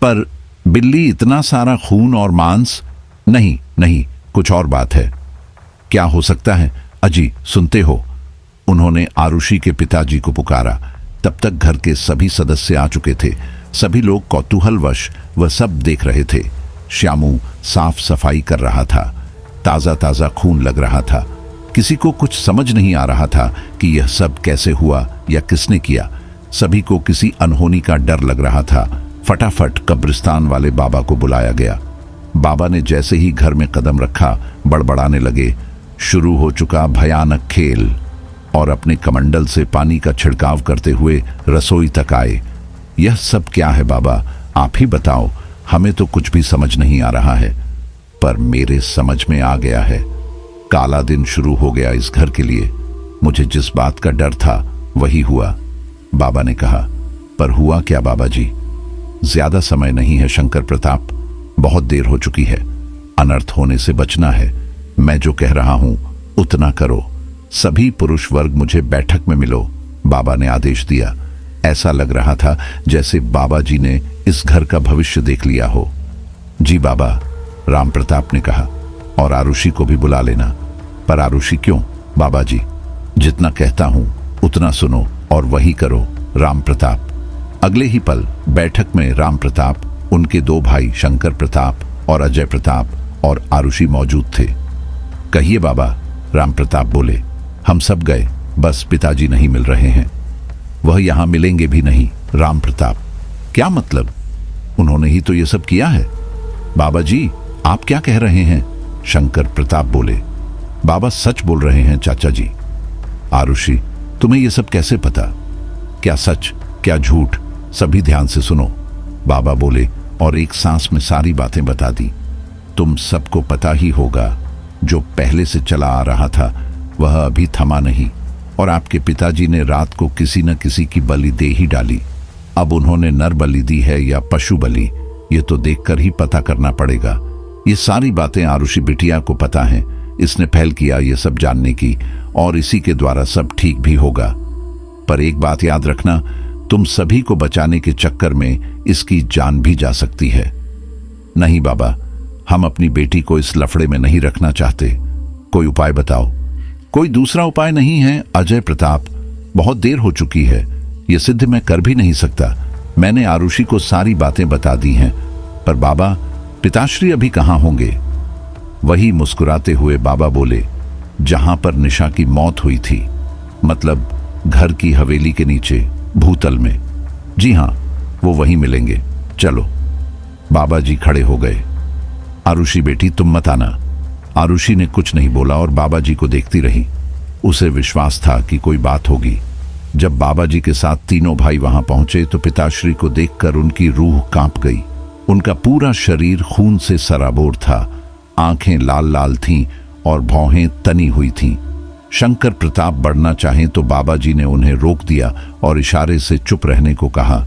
पर बिल्ली, इतना सारा खून और मांस? नहीं नहीं, कुछ और बात है। क्या हो सकता है? अजी सुनते हो? उन्होंने आरुषि के पिताजी को पुकारा। तब तक घर के सभी सदस्य आ चुके थे। सभी लोग कौतूहलवश वह सब देख रहे थे। श्यामू साफ सफाई कर रहा था। ताजा ताजा खून लग रहा था। किसी को कुछ समझ नहीं आ रहा था कि यह सब कैसे हुआ या किसने किया। सभी को किसी अनहोनी का डर लग रहा था। फटाफट कब्रिस्तान वाले बाबा को बुलाया गया। बाबा ने जैसे ही घर में कदम रखा, बड़बड़ाने लगे, शुरू हो चुका भयानक खेल, और अपने कमंडल से पानी का छिड़काव करते हुए रसोई तक आए। यह सब क्या है बाबा, आप ही बताओ, हमें तो कुछ भी समझ नहीं आ रहा है। पर मेरे समझ में आ गया है। काला दिन शुरू हो गया इस घर के लिए। मुझे जिस बात का डर था वही हुआ, बाबा ने कहा। पर हुआ क्या बाबा जी? ज्यादा समय नहीं है शंकर प्रताप, बहुत देर हो चुकी है। अनर्थ होने से बचना है। मैं जो कह रहा हूं उतना करो। सभी पुरुष वर्ग मुझे बैठक में मिलो, बाबा ने आदेश दिया। ऐसा लग रहा था जैसे बाबा जी ने इस घर का भविष्य देख लिया हो। जी बाबा, राम प्रताप ने कहा, और आरुषि को भी बुला लेना। पर आरुषि क्यों बाबा जी? जितना कहता हूं उतना सुनो और वही करो, राम प्रताप। अगले ही पल बैठक में राम प्रताप, उनके दो भाई शंकर प्रताप और अजय प्रताप और आरुषि मौजूद थे। कहिए बाबा, राम प्रताप बोले। हम सब गए, बस पिताजी नहीं मिल रहे हैं। वह यहां मिलेंगे भी नहीं, राम प्रताप। क्या मतलब? उन्होंने ही तो ये सब किया है। बाबा जी, आप क्या कह रहे हैं? शंकर प्रताप बोले। बाबा सच बोल रहे हैं चाचा जी। आरुषि, तुम्हें यह सब कैसे पता? क्या सच, क्या झूठ? सभी ध्यान से सुनो, बाबा बोले और एक सांस में सारी बातें बता दी। तुम सबको पता ही होगा, जो पहले से चला आ रहा था वह अभी थमा नहीं, और आपके पिताजी ने रात को किसी न किसी की बलि दे ही डाली। अब उन्होंने नर बलि दी है या पशु बलि, ये तो देखकर ही पता करना पड़ेगा। ये सारी बातें आरुषि बिटिया को पता है। इसने पहल किया ये सब जानने की, और इसी के द्वारा सब ठीक भी होगा। पर एक बात याद रखना, तुम सभी को बचाने के चक्कर में इसकी जान भी जा सकती है। नहीं बाबा, हम अपनी बेटी को इस लफड़े में नहीं रखना चाहते। कोई उपाय बताओ। कोई दूसरा उपाय नहीं है अजय प्रताप, बहुत देर हो चुकी है। यह सिद्ध मैं कर भी नहीं सकता। मैंने आरुषि को सारी बातें बता दी हैं। पर बाबा, पिताश्री अभी कहां होंगे? वही मुस्कुराते हुए बाबा बोले, जहां पर निशा की मौत हुई थी, मतलब घर की हवेली के नीचे भूतल में। जी हां, वो वहीं मिलेंगे। चलो। बाबा जी खड़े हो गए। आरुषि बेटी, तुम मत आना। आरुषि ने कुछ नहीं बोला और बाबा जी को देखती रही। उसे विश्वास था कि कोई बात होगी। जब बाबा जी के साथ तीनों भाई वहां पहुंचे तो पिताश्री को देखकर उनकी रूह कांप गई। उनका पूरा शरीर खून से सराबोर था। आंखें लाल लाल थीं और भौहें तनी हुई थीं। शंकर प्रताप बढ़ना चाहें तो बाबा जी ने उन्हें रोक दिया और इशारे से चुप रहने को कहा।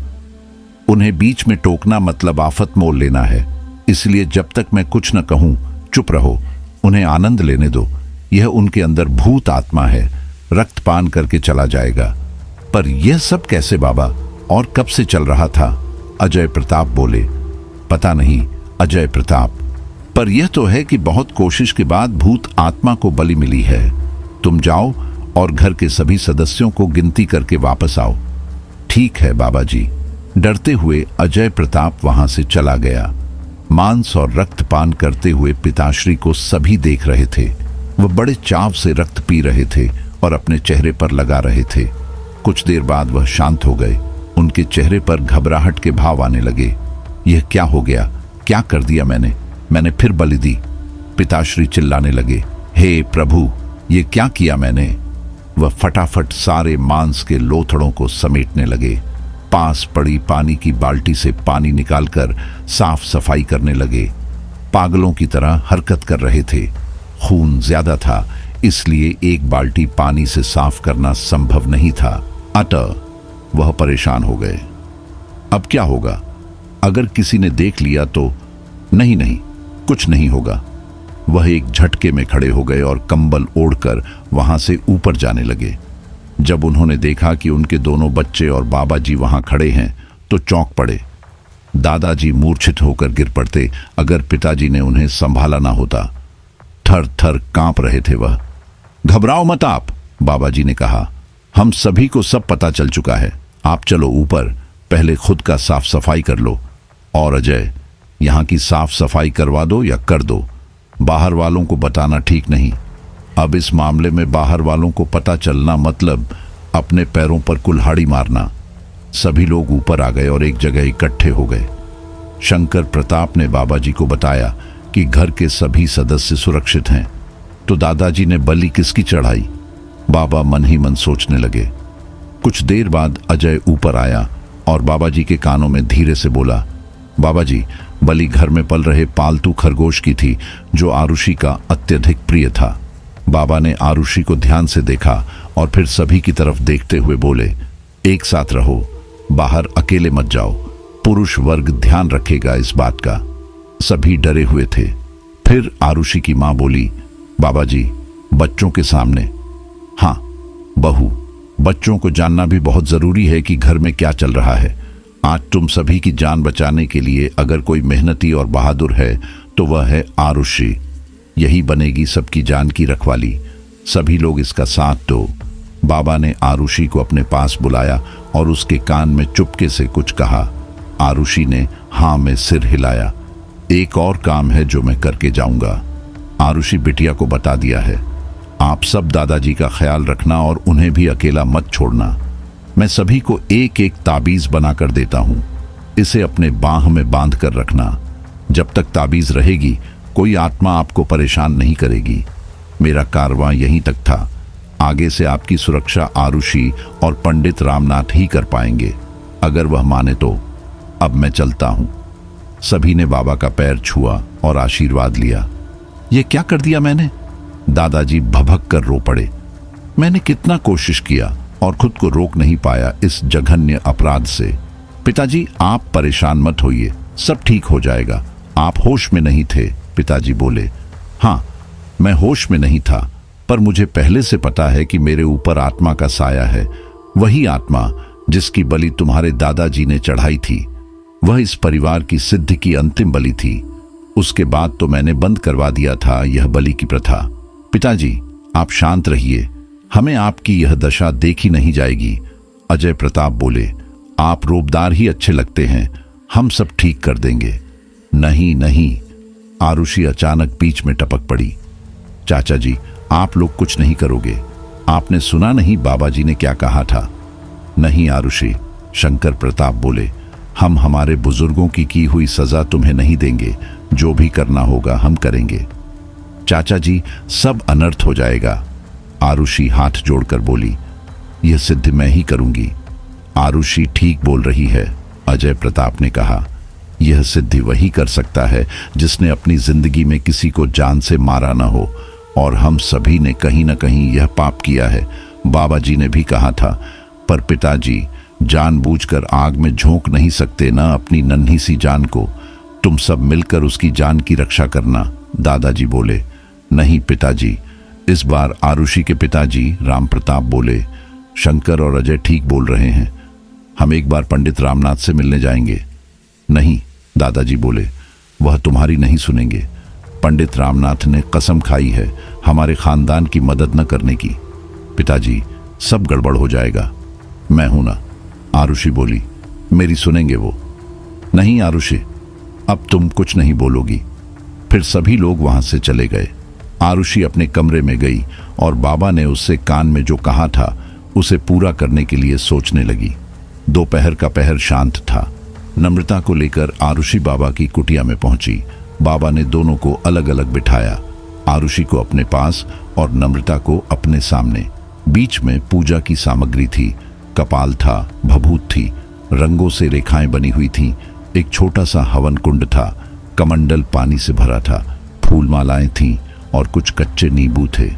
उन्हें बीच में टोकना मतलब आफत मोल लेना है, इसलिए जब तक मैं कुछ न कहूं चुप रहो, उन्हें आनंद लेने दो। यह उनके अंदर भूत आत्मा है, रक्तपान करके चला जाएगा। पर यह सब कैसे बाबा, और कब से चल रहा था? अजय प्रताप बोले। पता नहीं अजय प्रताप, पर यह तो है कि बहुत कोशिश के बाद भूत आत्मा को बलि मिली है। तुम जाओ और घर के सभी सदस्यों को गिनती करके वापस आओ। ठीक है बाबा जी। डरते हुए अजय प्रताप वहां से चला गया। मांस और रक्तपान करते हुए पिताश्री को सभी देख रहे थे। वह बड़े चाव से रक्त पी रहे थे और अपने चेहरे पर लगा रहे थे। कुछ देर बाद वह शांत हो गए। उनके चेहरे पर घबराहट के भाव आने लगे। यह क्या हो गया? क्या कर दिया मैंने फिर बलि दी। पिताश्री चिल्लाने लगे, हे प्रभु, ये क्या किया मैंने? वह फटाफट सारे मांस के लोथड़ों को समेटने लगे। पास पड़ी पानी की बाल्टी से पानी निकालकर साफ सफाई करने लगे। पागलों की तरह हरकत कर रहे थे। खून ज्यादा था, इसलिए एक बाल्टी पानी से साफ करना संभव नहीं था। अतः वह परेशान हो गए। अब क्या होगा? अगर किसी ने देख लिया तो? नहीं, कुछ नहीं होगा। वह एक झटके में खड़े हो गए और कंबल ओढ़कर वहां से ऊपर जाने लगे। जब उन्होंने देखा कि उनके दोनों बच्चे और बाबा जी वहां खड़े हैं तो चौंक पड़े। दादाजी मूर्छित होकर गिर पड़ते अगर पिताजी ने उन्हें संभाला ना होता। थर थर कांप रहे थे वह। घबराओ मत आप, बाबा जी ने कहा। हम सभी को सब पता चल चुका है। आप चलो ऊपर, पहले खुद का साफ सफाई कर लो। और अजय, यहां की साफ सफाई करवा दो या कर दो। बाहर वालों को बताना ठीक नहीं। अब इस मामले में बाहर वालों को पता चलना मतलब अपने पैरों पर कुल्हाड़ी मारना। सभी लोग ऊपर आ गए और एक जगह इकट्ठे हो गए। शंकर प्रताप ने बाबा जी को बताया कि घर के सभी सदस्य सुरक्षित हैं। तो दादाजी ने बलि किसकी चढ़ाई? बाबा मन ही मन सोचने लगे। कुछ देर बाद अजय ऊपर आया और बाबा जी के कानों में धीरे से बोला, बाबा जी, बलि घर में पल रहे पालतू खरगोश की थी जो आरुषि का अत्यधिक प्रिय था। बाबा ने आरुषि को ध्यान से देखा और फिर सभी की तरफ देखते हुए बोले, एक साथ रहो, बाहर अकेले मत जाओ। पुरुष वर्ग ध्यान रखेगा इस बात का। सभी डरे हुए थे। फिर आरुषि की मां बोली, बाबा जी, बच्चों के सामने? हाँ बहू, बच्चों को जानना भी बहुत जरूरी है कि घर में क्या चल रहा है। आज तुम सभी की जान बचाने के लिए अगर कोई मेहनती और बहादुर है तो वह है आरुषि। यही बनेगी सबकी जान की रखवाली। सभी लोग इसका साथ दो। बाबा ने आरुषि को अपने पास बुलाया और उसके कान में चुपके से कुछ कहा। आरुषि ने हाँ में सिर हिलाया। एक और काम है जो मैं करके जाऊंगा। आरुषि बिटिया को बता दिया है। आप सब दादाजी का ख्याल रखना और उन्हें भी अकेला मत छोड़ना। मैं सभी को एक एक ताबीज बनाकर देता हूं। इसे अपने बाह में बांध कर रखना। जब तक ताबीज रहेगी कोई आत्मा आपको परेशान नहीं करेगी। मेरा कारवां यहीं तक था। आगे से आपकी सुरक्षा आरुषि और पंडित रामनाथ ही कर पाएंगे, अगर वह माने तो। अब मैं चलता हूं। सभी ने बाबा का पैर छुआ और आशीर्वाद लिया। ये क्या कर दिया मैंने? दादाजी भभक कर रो पड़े। मैंने कितना कोशिश किया और खुद को रोक नहीं पाया इस जघन्य अपराध से। पिताजी, आप परेशान मत होइए, सब ठीक हो जाएगा। आप होश में नहीं थे, पिताजी बोले। हाँ, मैं होश में नहीं था, पर मुझे पहले से पता है कि मेरे ऊपर आत्मा का साया है। वही आत्मा जिसकी बलि तुम्हारे दादाजी ने चढ़ाई थी। वह इस परिवार की सिद्धि की अंतिम बलि थी। उसके बाद तो मैंने बंद करवा दिया था यह बलि की प्रथा। पिताजी, आप शांत रहिए, हमें आपकी यह दशा देखी नहीं जाएगी। अजय प्रताप बोले, आप रूपदार ही अच्छे लगते हैं, हम सब ठीक कर देंगे। नहीं, आरुषि अचानक बीच में टपक पड़ी। चाचा जी, आप लोग कुछ नहीं करोगे। आपने सुना नहीं बाबा जी ने क्या कहा था? नहीं आरुषि, शंकर प्रताप बोले, हम हमारे बुजुर्गों की हुई सजा तुम्हें नहीं देंगे। जो भी करना होगा हम करेंगे। चाचा जी, सब अनर्थ हो जाएगा। आरुषि हाथ जोड़कर बोली, यह सिद्ध मैं ही करूंगी। आरुषि ठीक बोल रही है, अजय प्रताप ने कहा। यह सिद्धि वही कर सकता है जिसने अपनी जिंदगी में किसी को जान से मारा न हो, और हम सभी ने कहीं न कहीं यह पाप किया है। बाबा जी ने भी कहा था, पर पिताजी, जानबूझकर आग में झोंक नहीं सकते ना अपनी नन्ही सी जान को। तुम सब मिलकर उसकी जान की रक्षा करना, दादाजी बोले। नहीं पिताजी, इस बार आरुषि के पिताजी राम प्रताप बोले, शंकर और अजय ठीक बोल रहे हैं, हम एक बार पंडित रामनाथ से मिलने जाएंगे। नहीं, दादाजी बोले, वह तुम्हारी नहीं सुनेंगे। पंडित रामनाथ ने कसम खाई है हमारे खानदान की मदद न करने की। पिताजी, सब गड़बड़ हो जाएगा। मैं हूं ना, आरुषि बोली, मेरी सुनेंगे वो। नहीं आरुषि, अब तुम कुछ नहीं बोलोगी। फिर सभी लोग वहां से चले गए। आरुषि अपने कमरे में गई और बाबा ने उससे कान में जो कहा था उसे पूरा करने के लिए सोचने लगी। दोपहर का पहर शांत था। नम्रता को लेकर आरुषि बाबा की कुटिया में पहुंची। बाबा ने दोनों को अलग अलग बिठाया, आरुषि को अपने पास और नम्रता को अपने सामने। बीच में पूजा की सामग्री थी, कपाल था, भभूत थी, रंगों से रेखाएं बनी हुई थीं। एक छोटा सा हवन कुंड था, कमंडल पानी से भरा था, फूल मालाएं थीं और कुछ कच्चे नींबू थे।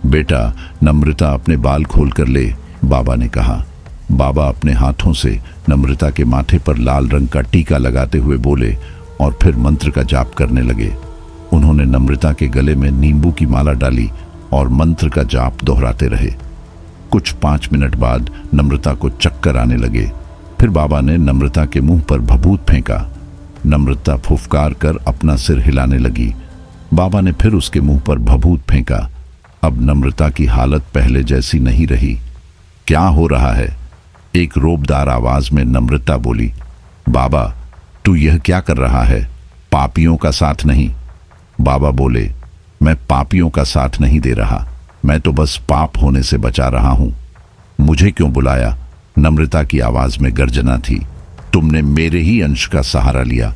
बेटा, नम्रता अपने बाल खोल कर ले, बाबा ने कहा। बाबा अपने हाथों से नम्रता के माथे पर लाल रंग का टीका लगाते हुए बोले और फिर मंत्र का जाप करने लगे। उन्होंने नम्रता के गले में नींबू की माला डाली और मंत्र का जाप दोहराते रहे। कुछ 5 मिनट बाद नम्रता को चक्कर आने लगे। फिर बाबा ने नम्रता के मुंह पर भभूत फेंका। नम्रता फुफकार कर अपना सिर हिलाने लगी। बाबा ने फिर उसके मुंह पर भभूत फेंका। अब नम्रता की हालत पहले जैसी नहीं रही। क्या हो रहा है? एक रोबदार आवाज में नम्रता बोली। बाबा, तू यह क्या कर रहा है? पापियों का साथ नहीं। बाबा बोले, मैं पापियों का साथ नहीं दे रहा, मैं तो बस पाप होने से बचा रहा हूं। मुझे क्यों बुलाया? नम्रता की आवाज में गर्जना थी। तुमने मेरे ही अंश का सहारा लिया।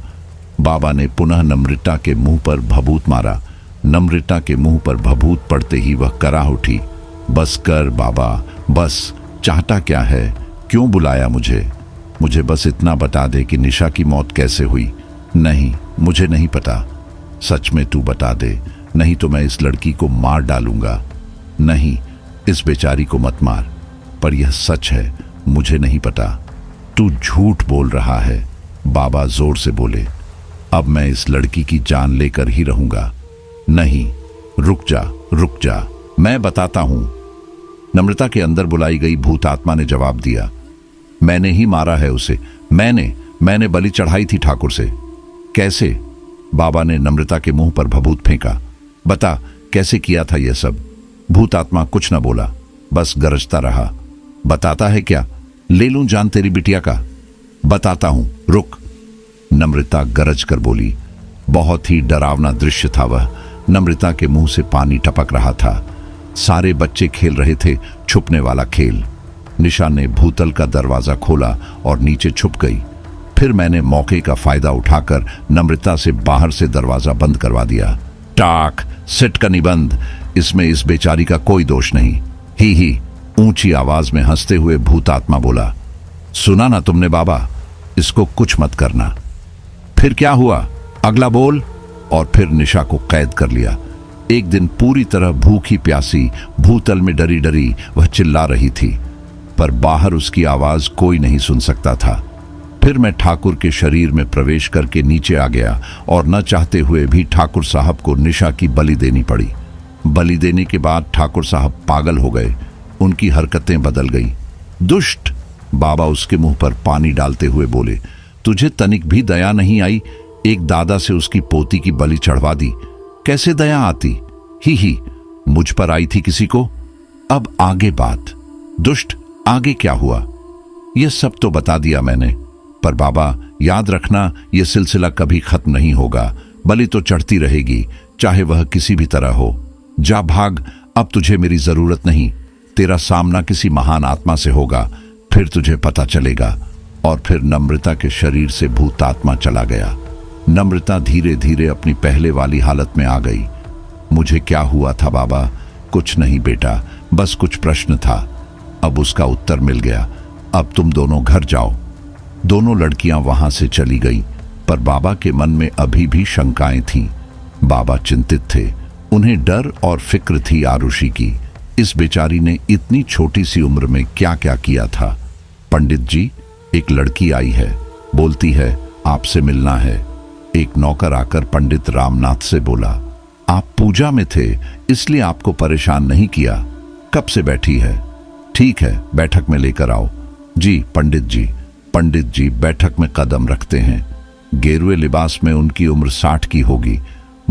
बाबा ने पुनः नम्रता के मुंह पर भभूत मारा। नम्रता के मुंह पर भभूत पड़ते ही वह कराह उठी। बस कर बाबा, बस। चाहता क्या है? क्यों बुलाया मुझे? मुझे बस इतना बता दे कि निशा की मौत कैसे हुई। नहीं, मुझे नहीं पता। सच में तू बता दे, नहीं तो मैं इस लड़की को मार डालूंगा। नहीं, इस बेचारी को मत मार, पर यह सच है, मुझे नहीं पता। तू झूठ बोल रहा है, बाबा जोर से बोले। अब मैं इस लड़की की जान लेकर ही रहूंगा। नहीं, रुक जा, रुक जा, मैं बताता हूं। नम्रता के अंदर बुलाई गई भूतात्मा ने जवाब दिया। मैंने ही मारा है उसे, मैंने बलि चढ़ाई थी ठाकुर से। कैसे? बाबा ने नम्रता के मुंह पर भभूत फेंका। बता, कैसे किया था यह सब? भूतात्मा कुछ न बोला, बस गरजता रहा। बताता है क्या? ले लूं जान तेरी बिटिया का? बताता हूं, रुक। नम्रता गरज कर बोली। बहुत ही डरावना दृश्य था वह। नम्रता के मुंह से पानी टपक रहा था। सारे बच्चे खेल रहे थे छुपने वाला खेल। निशा ने भूतल का दरवाजा खोला और नीचे छुप गई। फिर मैंने मौके का फायदा उठाकर नम्रता से बाहर से दरवाजा बंद करवा दिया। टाक, सिट का निबंध, इसमें इस बेचारी का कोई दोष नहीं। ही ऊंची आवाज में हंसते हुए भूतात्मा बोला। सुना ना तुमने बाबा, इसको कुछ मत करना। फिर क्या हुआ? अगला बोल। और फिर निशा को कैद कर लिया। एक दिन पूरी तरह भूखी प्यासी भूतल में डरी डरी वह चिल्ला रही थी, पर बाहर उसकी आवाज कोई नहीं सुन सकता था। फिर मैं ठाकुर के शरीर में प्रवेश करके नीचे आ गया और न चाहते हुए भी ठाकुर साहब को निशा की बलि देनी पड़ी। बलि देने के बाद ठाकुर साहब पागल हो गए, उनकी हरकतें बदल गई। दुष्ट! बाबा उसके मुंह पर पानी डालते हुए बोले। तुझे तनिक भी दया नहीं आई? एक दादा से उसकी पोती की बलि चढ़वा दी, कैसे दया आती? ही मुझ पर आई थी किसी को? अब आगे बात। दुष्ट, आगे क्या हुआ? यह सब तो बता दिया मैंने, पर बाबा याद रखना, यह सिलसिला कभी खत्म नहीं होगा। बलि तो चढ़ती रहेगी, चाहे वह किसी भी तरह हो। जा भाग, अब तुझे मेरी जरूरत नहीं। तेरा सामना किसी महान आत्मा से होगा, फिर तुझे पता चलेगा। और फिर नम्रता के शरीर से भूतात्मा चला गया। नम्रता धीरे धीरे अपनी पहले वाली हालत में आ गई। मुझे क्या हुआ था बाबा? कुछ नहीं बेटा, बस कुछ प्रश्न था। अब उसका उत्तर मिल गया। अब तुम दोनों घर जाओ। दोनों लड़कियां वहां से चली गईं, पर बाबा के मन में अभी भी शंकाएं थीं। बाबा चिंतित थे, उन्हें डर और फिक्र थी आरुषि की। इस बेचारी ने इतनी छोटी सी उम्र में क्या क्या किया था। पंडित जी, एक लड़की आई है, बोलती है आपसे मिलना है। एक नौकर आकर पंडित रामनाथ से बोला, आप पूजा में थे इसलिए आपको परेशान नहीं किया। कब से बैठी है? ठीक है, बैठक में लेकर आओ। जी पंडित जी। पंडित जी बैठक में कदम रखते हैं। गेरुए लिबास में उनकी उम्र 60 की होगी।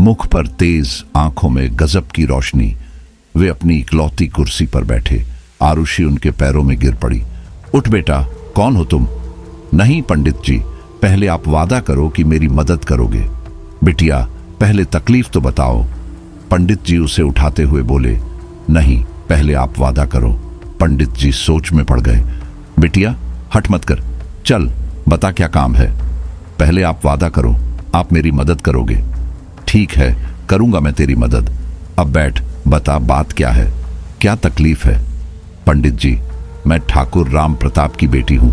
मुख पर तेज, आंखों में गजब की रोशनी। वे अपनी इकलौती कुर्सी पर बैठे। आरुषि उनके पैरों में गिर पड़ी। उठ बेटा, कौन हो तुम? नहीं पंडित जी, पहले आप वादा करो कि मेरी मदद करोगे। बिटिया, पहले तकलीफ तो बताओ। पंडित जी उसे उठाते हुए बोले। नहीं, पहले आप वादा करो। पंडित जी सोच में पड़ गए। बिटिया, हट मत कर, चल बता क्या काम है। पहले आप वादा करो, आप मेरी मदद करोगे। ठीक है, करूंगा मैं तेरी मदद। अब बैठ, बता बात क्या है, क्या तकलीफ है। पंडित जी, मैं ठाकुर राम प्रताप की बेटी हूं,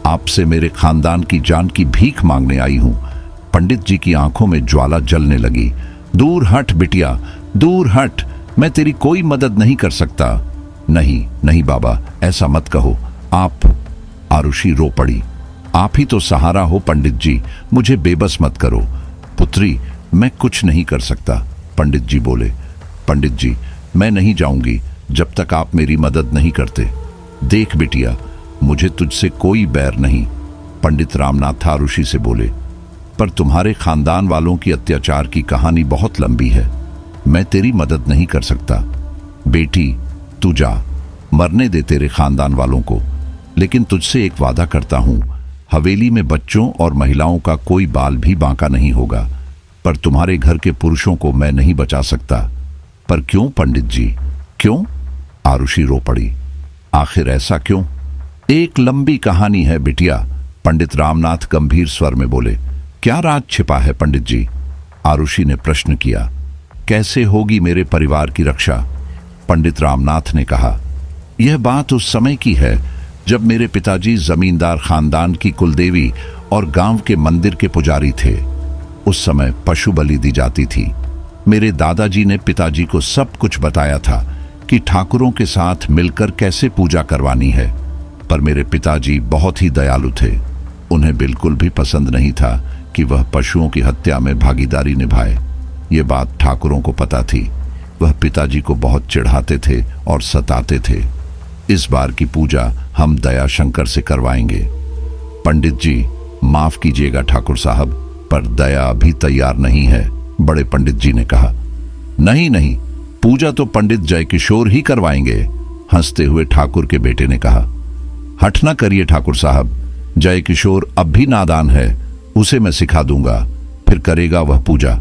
आपसे मेरे खानदान की जान की भीख मांगने आई हूं। पंडित जी की आंखों में ज्वाला जलने लगी। दूर हट बिटिया, दूर हट, मैं तेरी कोई मदद नहीं कर सकता। नहीं नहीं बाबा, ऐसा मत कहो आप। आरुषि रो पड़ी। आप ही तो सहारा हो पंडित जी, मुझे बेबस मत करो। पुत्री, मैं कुछ नहीं कर सकता, पंडित जी बोले। पंडित जी, मैं नहीं जाऊंगी जब तक आप मेरी मदद नहीं करते। देख बिटिया, मुझे तुझसे कोई बैर नहीं, पंडित रामनाथ आरुषि से बोले, पर तुम्हारे खानदान वालों की अत्याचार की कहानी बहुत लंबी है, मैं तेरी मदद नहीं कर सकता। बेटी तू जा, मरने दे तेरे खानदान वालों को, लेकिन तुझसे एक वादा करता हूं, हवेली में बच्चों और महिलाओं का कोई बाल भी बांका नहीं होगा, पर तुम्हारे घर के पुरुषों को मैं नहीं बचा सकता। पर क्यों पंडित जी, क्यों? आरुषि रो पड़ी। आखिर ऐसा क्यों? एक लंबी कहानी है बिटिया, पंडित रामनाथ गंभीर स्वर में बोले। क्या राज छिपा है पंडित जी? आरुषि ने प्रश्न किया। कैसे होगी मेरे परिवार की रक्षा? पंडित रामनाथ ने कहा। यह बात उस समय की है जब मेरे पिताजी जमींदार खानदान की कुलदेवी और गांव के मंदिर के पुजारी थे। उस समय पशु बलि दी जाती थी। मेरे दादाजी ने पिताजी को सब कुछ बताया था कि ठाकुरों के साथ मिलकर कैसे पूजा करवानी है, पर मेरे पिताजी बहुत ही दयालु थे। उन्हें बिल्कुल भी पसंद नहीं था कि वह पशुओं की हत्या में भागीदारी निभाए। ये बात ठाकुरों को पता थी। वह पिताजी को बहुत चिढ़ाते थे और सताते थे। इस बार की पूजा हम दया शंकर से करवाएंगे। पंडित जी, माफ कीजिएगा ठाकुर साहब, पर दया अभी तैयार नहीं है, बड़े पंडित जी ने कहा। नहीं नहीं, पूजा तो पंडित जयकिशोर ही करवाएंगे, हंसते हुए ठाकुर के बेटे ने कहा। हठ ना करिए ठाकुर साहब, जयकिशोर अब भी नादान है, उसे मैं सिखा दूंगा, फिर करेगा वह पूजा।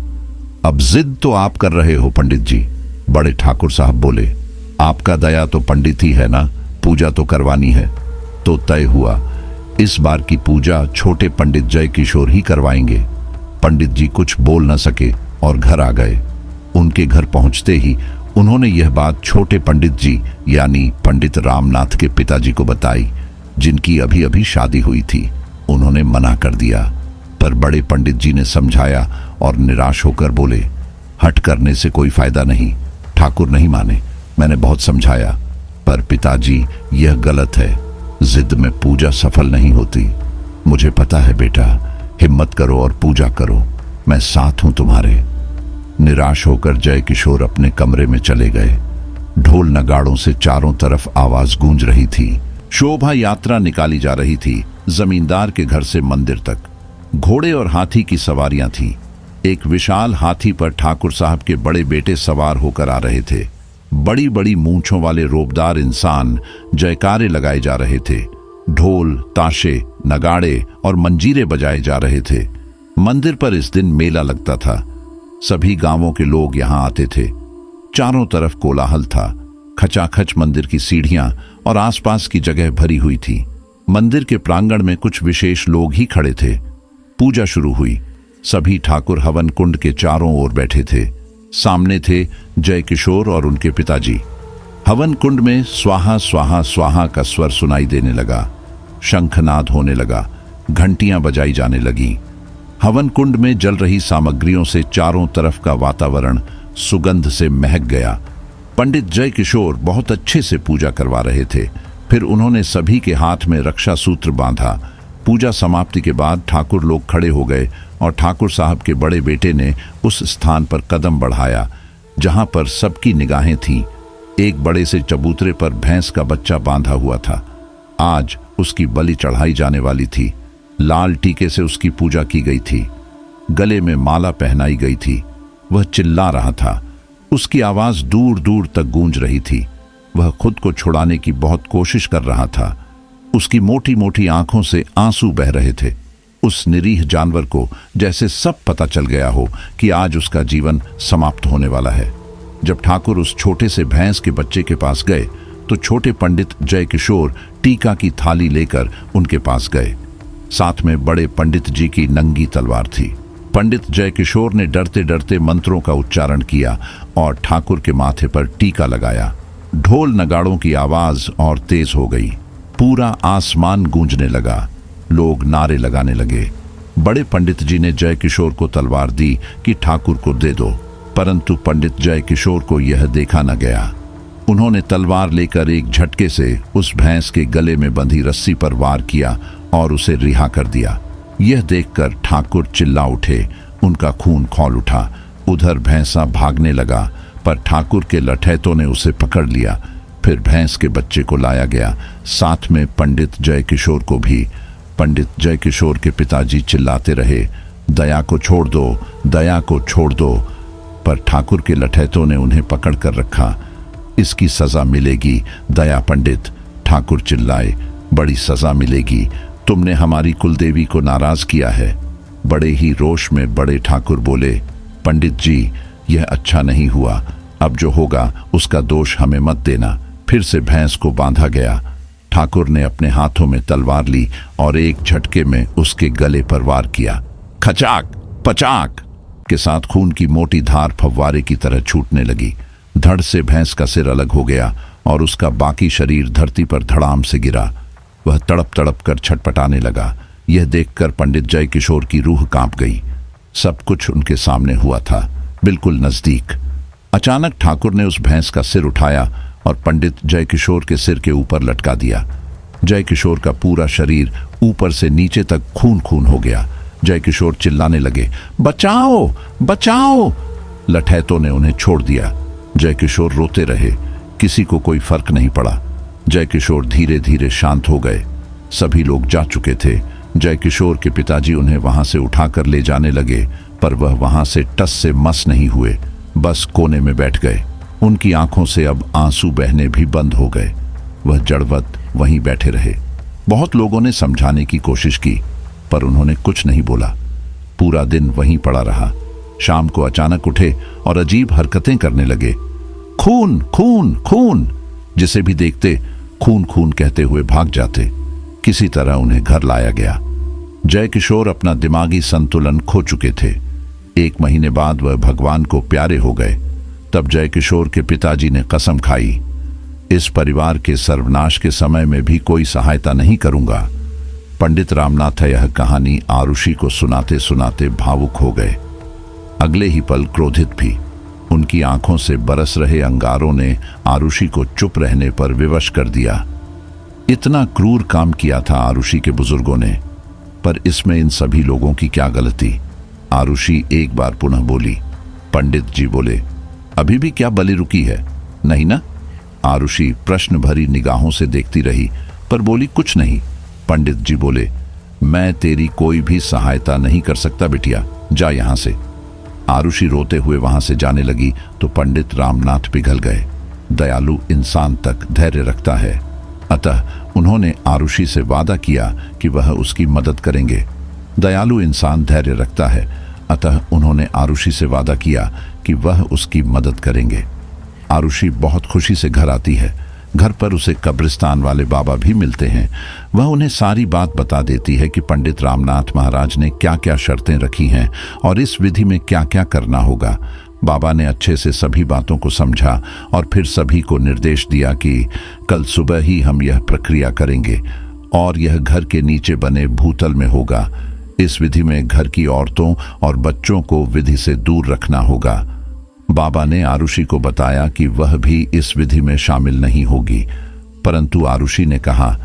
अब जिद तो आप कर रहे हो पंडित जी, बड़े ठाकुर साहब बोले। आपका दया तो पंडित ही है ना, पूजा तो करवानी है। तो तय हुआ, इस बार की पूजा छोटे पंडित जयकिशोर ही करवाएंगे। पंडित जी कुछ बोल न सके और घर आ गए। उनके घर पहुंचते ही उन्होंने यह बात छोटे पंडित जी यानी पंडित रामनाथ के पिताजी को बताई, जिनकी अभी अभी शादी हुई थी। उन्होंने मना कर दिया, पर बड़े पंडित जी ने समझाया और निराश होकर बोले, हट करने से कोई फायदा नहीं, ठाकुर नहीं माने। मैंने बहुत समझाया, पर पिताजी यह गलत है, जिद में पूजा सफल नहीं होती। मुझे पता है बेटा, हिम्मत करो और पूजा करो, मैं साथ हूं तुम्हारे। निराश होकर जयकिशोर अपने कमरे में चले गए। ढोल नगाड़ों से चारों तरफ आवाज गूंज रही थी। शोभा यात्रा निकाली जा रही थी, जमींदार के घर से मंदिर तक। घोड़े और हाथी की सवारियां थी। एक विशाल हाथी पर ठाकुर साहब के बड़े बेटे सवार होकर आ रहे थे। बड़ी बड़ी मूंछों वाले रोबदार इंसान जयकारे लगाए जा रहे थे। ढोल, ताशे, नगाड़े और मंजीरे बजाए जा रहे थे। मंदिर पर इस दिन मेला लगता था। सभी गांवों के लोग यहां आते थे। चारों तरफ कोलाहल था। खचाखच मंदिर की सीढ़ियां और आसपास की जगह भरी हुई थी। मंदिर के प्रांगण में कुछ विशेष लोग ही खड़े थे। पूजा शुरू हुई। सभी ठाकुर हवन कुंड के चारों ओर बैठे थे। सामने थे जयकिशोर और उनके पिताजी। हवन कुंड में स्वाहा स्वाहा स्वाहा का स्वर सुनाई देने लगा। शंखनाद होने लगा, घंटियां बजाई जाने लगीं। हवन कुंड में जल रही सामग्रियों से चारों तरफ का वातावरण सुगंध से महक गया। पंडित जयकिशोर बहुत अच्छे से पूजा करवा रहे थे। फिर उन्होंने सभी के हाथ में रक्षा सूत्र बांधा। पूजा समाप्ति के बाद ठाकुर लोग खड़े हो गए और ठाकुर साहब के बड़े बेटे ने उस स्थान पर कदम बढ़ाया जहां पर सबकी निगाहें थीं। एक बड़े से चबूतरे पर भैंस का बच्चा बांधा हुआ था। आज उसकी बलि चढ़ाई जाने वाली थी। लाल टीके से उसकी पूजा की गई थी। गले में माला पहनाई गई थी। वह चिल्ला रहा था। उसकी आवाज दूर दूर तक गूंज रही थी। वह खुद को छुड़ाने की बहुत कोशिश कर रहा था। उसकी मोटी मोटी आंखों से आंसू बह रहे थे। उस निरीह जानवर को जैसे सब पता चल गया हो कि आज उसका जीवन समाप्त होने वाला है। जब ठाकुर उस छोटे से भैंस के बच्चे के पास गए तो छोटे पंडित जय किशोर टीका की थाली लेकर उनके पास गए। साथ में बड़े पंडित जी की नंगी तलवार थी। पंडित जय किशोर ने डरते डरते मंत्रों का उच्चारण किया और ठाकुर के माथे पर टीका लगाया। ढोल नगाड़ों की आवाज और तेज हो गई। पूरा आसमान गूंजने लगा। लोग नारे लगाने लगे। बड़े पंडित जी ने जय किशोर को तलवार दी कि ठाकुर को दे दो, परंतु पंडित जय किशोर को यह देखा न गया। उन्होंने तलवार लेकर एक झटके से उस भैंस के गले में बंधी रस्सी पर वार किया और उसे रिहा कर दिया। यह देखकर ठाकुर चिल्ला उठे। उनका खून खौल उठा। उधर भैंसा भागने लगा, पर ठाकुर के लठैतों ने उसे पकड़ लिया। फिर भैंस के बच्चे को लाया गया, साथ में पंडित जय किशोर को भी। पंडित जय किशोर के पिताजी चिल्लाते रहे, दया को छोड़ दो, दया को छोड़ दो, पर ठाकुर के लठैतों ने उन्हें पकड़ कर रखा। इसकी सजा मिलेगी दया पंडित, ठाकुर चिल्लाए, बड़ी सजा मिलेगी। तुमने हमारी कुलदेवी को नाराज किया है। बड़े ही रोष में बड़े ठाकुर बोले, पंडित जी, यह अच्छा नहीं हुआ। अब जो होगा उसका दोष हमें मत देना। फिर से भैंस को बांधा गया। ठाकुर ने अपने हाथों में तलवार ली और एक झटके में उसके गले पर वार किया। खचाक पचाक के साथ खून की मोटी धार फव्वारे की तरह छूटने लगी। धड़ से भैंस का सिर अलग हो गया और उसका बाकी शरीर धरती पर धड़ाम से गिरा। वह तड़प तड़प कर छटपटाने लगा। यह देखकर पंडित जय किशोर की रूह कांप गई। सब कुछ उनके सामने हुआ था, बिल्कुल नजदीक। अचानक ठाकुर ने उस भैंस का सिर उठाया और पंडित जय किशोर के सिर के ऊपर लटका दिया। जय किशोर का पूरा शरीर ऊपर से नीचे तक खून खून हो गया। जय किशोर चिल्लाने लगे, बचाओ बचाओ। लठैतों ने उन्हें छोड़ दिया। जय किशोर रोते रहे। किसी को कोई फर्क नहीं पड़ा। जय किशोर धीरे धीरे शांत हो गए। सभी लोग जा चुके थे। जय किशोर के पिताजी उन्हें वहां से उठाकर ले जाने लगे, पर वह वहां से टस से मस नहीं हुए, बस कोने में बैठ गए। उनकी आंखों से अब आंसू बहने भी बंद हो गए। वह जड़वत वहीं बैठे रहे। बहुत लोगों ने समझाने की कोशिश की, पर उन्होंने कुछ नहीं बोला। पूरा दिन वहीं पड़ा रहा। शाम को अचानक उठे और अजीब हरकतें करने लगे। खून खून खून, जिसे भी देखते खून खून कहते हुए भाग जाते। किसी तरह उन्हें घर लाया गया। जय किशोर अपना दिमागी संतुलन खो चुके थे। 1 महीने बाद वह भगवान को प्यारे हो गए। तब जय किशोर के पिताजी ने कसम खाई, इस परिवार के सर्वनाश के समय में भी कोई सहायता नहीं करूंगा। पंडित रामनाथ यह कहानी आरुषि को सुनाते सुनाते भावुक हो गए। अगले ही पल क्रोधित भी। उनकी आंखों से बरस रहे अंगारों ने आरुषि को चुप रहने पर विवश कर दिया। इतना क्रूर काम किया था आरुषि के बुजुर्गों ने, पर इसमें इन सभी लोगों की क्या गलती? आरुषि एक बार पुनः बोली। पंडित जी बोले, अभी भी क्या बलि रुकी है? नहीं ना? आरुषि प्रश्न भरी निगाहों से देखती रही, पर बोली कुछ नहीं। पंडित जी बोले, मैं तेरी कोई भी सहायता नहीं कर सकता बिटिया, जा यहां से। आरुषि रोते हुए वहां से जाने लगी तो पंडित रामनाथ पिघल गए। दयालु इंसान तक धैर्य रखता है, अतः उन्होंने आरुषि से वादा किया कि वह उसकी मदद करेंगे। दयालु इंसान धैर्य रखता है, अतः उन्होंने आरुषि से वादा किया कि वह उसकी मदद करेंगे। आरुषि बहुत खुशी से घर आती है। घर पर उसे कब्रिस्तान वाले बाबा भी मिलते हैं। वह उन्हें सारी बात बता देती है कि पंडित रामनाथ महाराज ने क्या क्या शर्तें रखी हैं और इस विधि में क्या क्या करना होगा। बाबा ने अच्छे से सभी बातों को समझा और फिर सभी को निर्देश दिया कि कल सुबह ही हम यह प्रक्रिया करेंगे और यह घर के नीचे बने भूतल में होगा। इस विधि में घर की औरतों और बच्चों को विधि से दूर रखना होगा। बाबा ने आरुषि को बताया कि वह भी इस विधि में शामिल नहीं होगी, परंतु आरुषि ने कहा,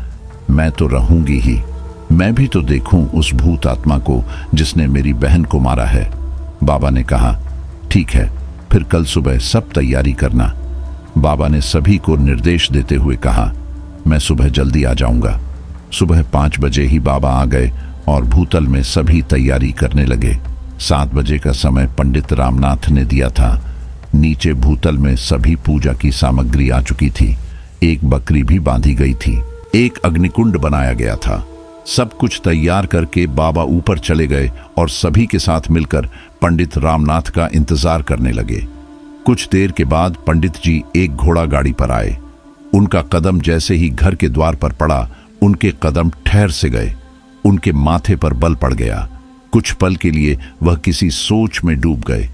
मैं तो रहूंगी ही, मैं भी तो देखूं उस भूत आत्मा को जिसने मेरी बहन को मारा है। बाबा ने कहा, ठीक है, फिर कल सुबह सब तैयारी करना। बाबा ने सभी को निर्देश देते हुए कहा, मैं सुबह जल्दी आ जाऊंगा। सुबह 5 बजे ही बाबा आ गए और भूतल में सभी तैयारी करने लगे। 7 बजे का समय पंडित रामनाथ ने दिया था। नीचे भूतल में सभी पूजा की सामग्री आ चुकी थी। एक बकरी भी बांधी गई थी। एक अग्निकुंड बनाया गया था। सब कुछ तैयार करके बाबा ऊपर चले गए और सभी के साथ मिलकर पंडित रामनाथ का इंतजार करने लगे। कुछ देर के बाद पंडित जी एक घोड़ा गाड़ी पर आए। उनका कदम जैसे ही घर के द्वार पर पड़ा, उनके कदम ठहर से गए। उनके माथे पर बल पड़ गया। कुछ पल के लिए वह किसी सोच में डूब गए,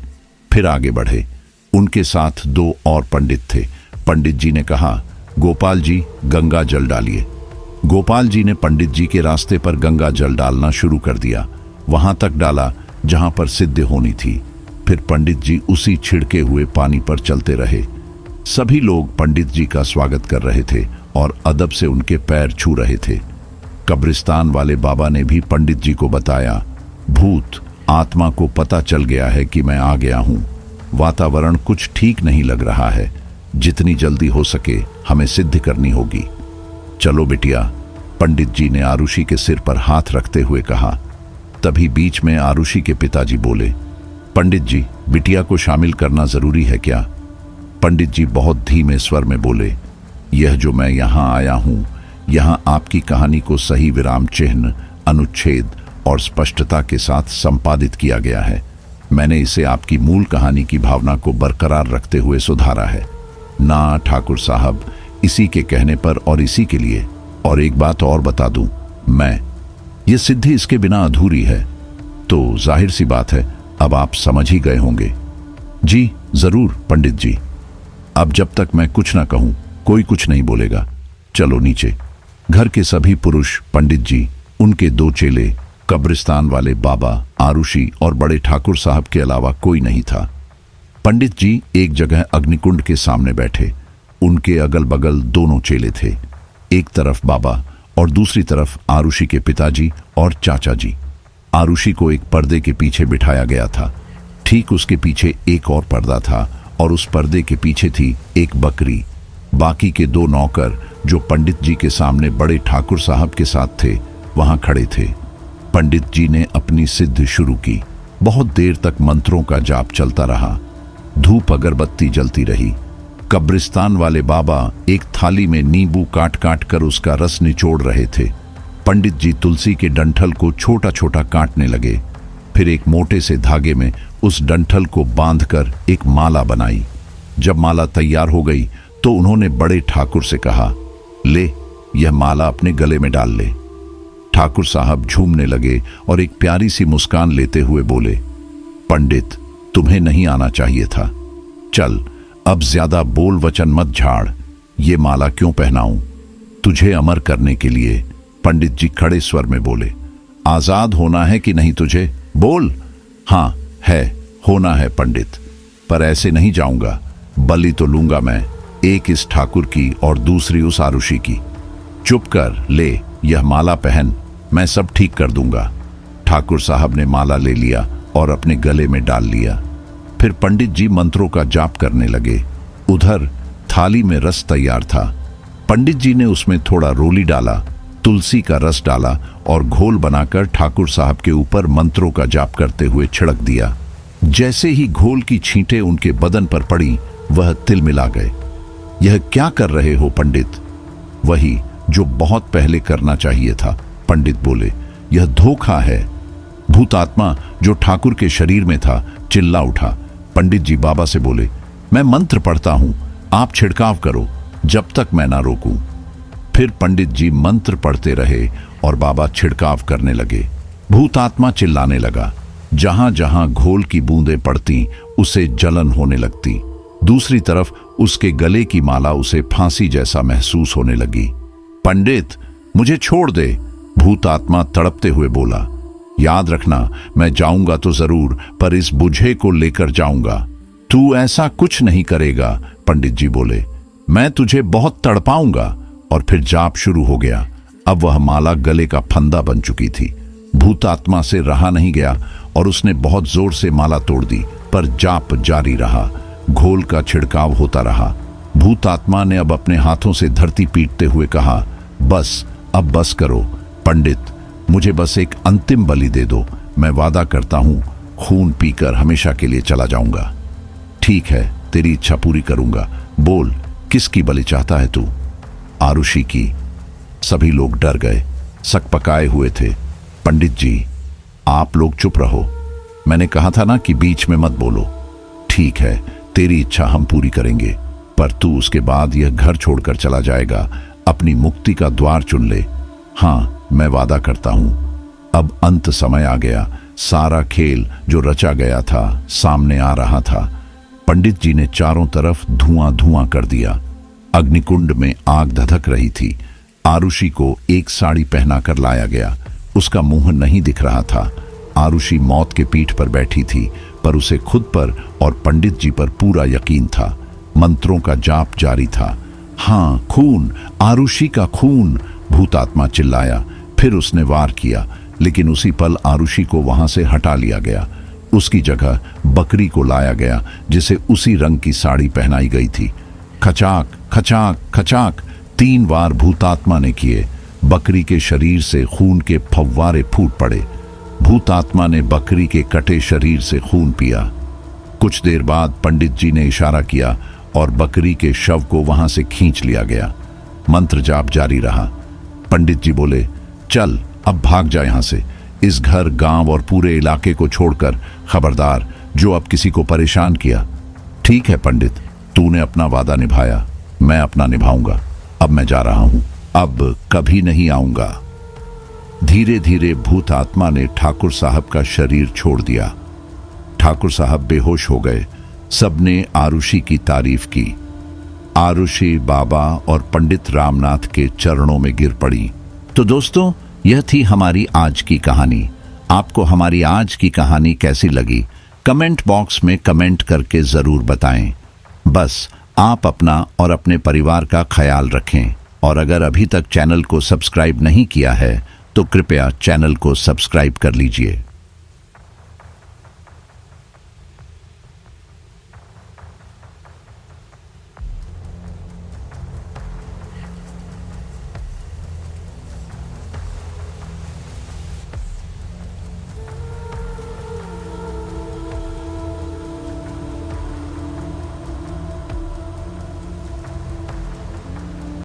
फिर आगे बढ़े। उनके साथ 2 और पंडित थे। पंडित जी ने कहा, गोपाल जी, गंगा जल डालिए। गोपाल जी ने पंडित जी के रास्ते पर गंगा जल डालना शुरू कर दिया। वहां तक डाला जहां पर सिद्ध होनी थी। फिर पंडित जी उसी छिड़के हुए पानी पर चलते रहे। सभी लोग पंडित जी का स्वागत कर रहे थे और अदब से उनके पैर छू रहे थे। कब्रिस्तान वाले बाबा ने भी पंडित जी को बताया, भूत आत्मा को पता चल गया है कि मैं आ गया हूं। वातावरण कुछ ठीक नहीं लग रहा है। जितनी जल्दी हो सके हमें सिद्ध करनी होगी। चलो बिटिया, पंडित जी ने आरुषि के सिर पर हाथ रखते हुए कहा। तभी बीच में आरुषि के पिताजी बोले, पंडित जी, बिटिया को शामिल करना जरूरी है क्या? पंडित जी बहुत धीमे स्वर में बोले, यह जो मैं यहां आया हूं, यहां आपकी कहानी को सही विराम चिन्ह, अनुच्छेद और स्पष्टता के साथ संपादित किया गया है। मैंने इसे आपकी मूल कहानी की भावना को बरकरार रखते हुए सुधारा है। ना ठाकुर साहब, इसी के कहने पर और इसी के लिए। और एक बात और बता दूं, ये सिद्धि इसके बिना अधूरी है। तो जाहिर सी बात है, अब आप समझ ही गए होंगे। जी जरूर पंडित जी। अब जब तक मैं कुछ ना कहूं, कोई कुछ नहीं बोलेगा। चलो नीचे। घर के सभी पुरुष, पंडित जी, उनके 2 चेले, कब्रिस्तान वाले बाबा, आरुषि और बड़े ठाकुर साहब के अलावा कोई नहीं था। पंडित जी एक जगह अग्निकुंड के सामने बैठे। उनके अगल बगल दोनों चेले थे। एक तरफ बाबा और दूसरी तरफ आरुषि के पिताजी और चाचा जी। आरुषि को एक पर्दे के पीछे बिठाया गया था। ठीक उसके पीछे एक और पर्दा था और उस पर्दे के पीछे थी एक बकरी। बाकी के 2 नौकर जो पंडित जी के सामने बड़े ठाकुर साहब के साथ थे, वहां खड़े थे। पंडित जी ने अपनी सिद्ध शुरू की। बहुत देर तक मंत्रों का जाप चलता रहा। धूप अगरबत्ती जलती रही। कब्रिस्तान वाले बाबा एक थाली में नींबू काट काट कर उसका रस निचोड़ रहे थे। पंडित जी तुलसी के डंठल को छोटा छोटा काटने लगे। फिर एक मोटे से धागे में उस डंठल को बांधकर एक माला बनाई। जब माला तैयार हो गई तो उन्होंने बड़े ठाकुर से कहा, ले, यह माला अपने गले में डाल ले। ठाकुर साहब झूमने लगे और एक प्यारी सी मुस्कान लेते हुए बोले, पंडित, तुम्हें नहीं आना चाहिए था। चल, अब ज्यादा बोल वचन मत झाड़। ये माला क्यों पहनाऊं? तुझे अमर करने के लिए। पंडित जी खड़े स्वर में बोले, आजाद होना है कि नहीं तुझे? बोल। हाँ है, होना है पंडित, पर ऐसे नहीं जाऊंगा। बलि तो लूंगा मैं, एक इस ठाकुर की और दूसरी उस आरुषि की। चुप कर, ले, यह माला पहन, मैं सब ठीक कर दूंगा। ठाकुर साहब ने माला ले लिया और अपने गले में डाल लिया। फिर पंडित जी मंत्रों का जाप करने लगे। उधर थाली में रस तैयार था। पंडित जी ने उसमें थोड़ा रोली डाला, तुलसी का रस डाला और घोल बनाकर ठाकुर साहब के ऊपर मंत्रों का जाप करते हुए छिड़क दिया। जैसे ही घोल की छींटें उनके बदन पर पड़ी, वह तिलमिला गए। यह क्या कर रहे हो पंडित? वही जो बहुत पहले करना चाहिए था, पंडित बोले। यह धोखा है। भूतात्मा जो ठाकुर के शरीर में था चिल्ला उठा। पंडित जी बाबा से बोले, मैं मंत्र पढ़ता हूं, आप छिड़काव करो जब तक मैं ना रोकूं। फिर पंडित जी मंत्र पढ़ते रहे और बाबा छिड़काव करने लगे। भूतात्मा चिल्लाने लगा। जहां जहां घोल की बूंदें पड़ती उसे जलन होने लगती। दूसरी तरफ उसके गले की माला उसे फांसी जैसा महसूस होने लगी। पंडित, मुझे छोड़ दे, भूतात्मा तड़पते हुए बोला। याद रखना, मैं जाऊंगा तो जरूर, पर इस बुझे को लेकर जाऊंगा। तू ऐसा कुछ नहीं करेगा, पंडित जी बोले। मैं तुझे बहुत तड़पाऊंगा। और फिर जाप शुरू हो गया। अब वह माला गले का फंदा बन चुकी थी। भूतात्मा से रहा नहीं गया और उसने बहुत जोर से माला तोड़ दी, पर जाप जारी रहा। घोल का छिड़काव होता रहा। भूतात्मा ने अब अपने हाथों से धरती पीटते हुए कहा, बस, अब बस करो पंडित, मुझे बस एक अंतिम बलि दे दो। मैं वादा करता हूं, खून पीकर हमेशा के लिए चला जाऊंगा। ठीक है, तेरी इच्छा पूरी करूंगा। बोल, किसकी बलि चाहता है तू? आरुषि की। सभी लोग डर गए, सकपकाए हुए थे। पंडित जी, आप लोग चुप रहो। मैंने कहा था ना कि बीच में मत बोलो। ठीक है, तेरी इच्छा हम पूरी करेंगे। पर तू उसके बाद यह घर छोड़कर चला जाएगा, अपनी मुक्ति का द्वार चुन ले। हाँ, मैं वादा करता हूं। अब अंत समय आ गया। सारा खेल जो रचा गया था सामने आ रहा था। पंडित जी ने चारों तरफ धुआं धुआं कर दिया। अग्निकुंड में आग धधक रही थी। आरुषि को एक साड़ी पहनाकर लाया गया। उसका मुंह नहीं दिख रहा था। आरुषि मौत के पीठ पर बैठी थी, पर उसे खुद पर और पंडित जी पर पूरा यकीन था। मंत्रों का जाप जारी था। हाँ, खून, आरुषि का खून, भूतात्मा चिल्लाया। फिर उसने वार किया, लेकिन उसी पल आरुषि को वहां से हटा लिया गया। उसकी जगह बकरी को लाया गया, जिसे उसी रंग की साड़ी पहनाई गई थी। खचाक खचाक खचाक 3 बार भूतात्मा ने किए। बकरी के शरीर से खून के फव्वारे फूट पड़े। भूतात्मा ने बकरी के कटे शरीर से खून पिया। कुछ देर बाद पंडित जी ने इशारा किया और बकरी के शव को वहां से खींच लिया गया। मंत्र जाप जारी रहा। पंडित जी बोले, चल अब भाग जा यहां से। इस घर, गांव और पूरे इलाके को छोड़कर। खबरदार, जो अब किसी को परेशान किया। ठीक है पंडित, तूने अपना वादा निभाया, मैं अपना निभाऊंगा। अब मैं जा रहा हूं, अब कभी नहीं आऊंगा। धीरे धीरे भूत आत्मा ने ठाकुर साहब का शरीर छोड़ दिया। ठाकुर साहब बेहोश हो गए। सबने आरुषि की तारीफ की। आरुषि बाबा और पंडित रामनाथ के चरणों में गिर पड़ी। तो दोस्तों, यह थी हमारी आज की कहानी। आपको हमारी आज की कहानी कैसी लगी? कमेंट बॉक्स में कमेंट करके जरूर बताएं। बस आप अपना और अपने परिवार का ख्याल रखें, और अगर अभी तक चैनल को सब्सक्राइब नहीं किया है तो कृपया चैनल को सब्सक्राइब कर लीजिए।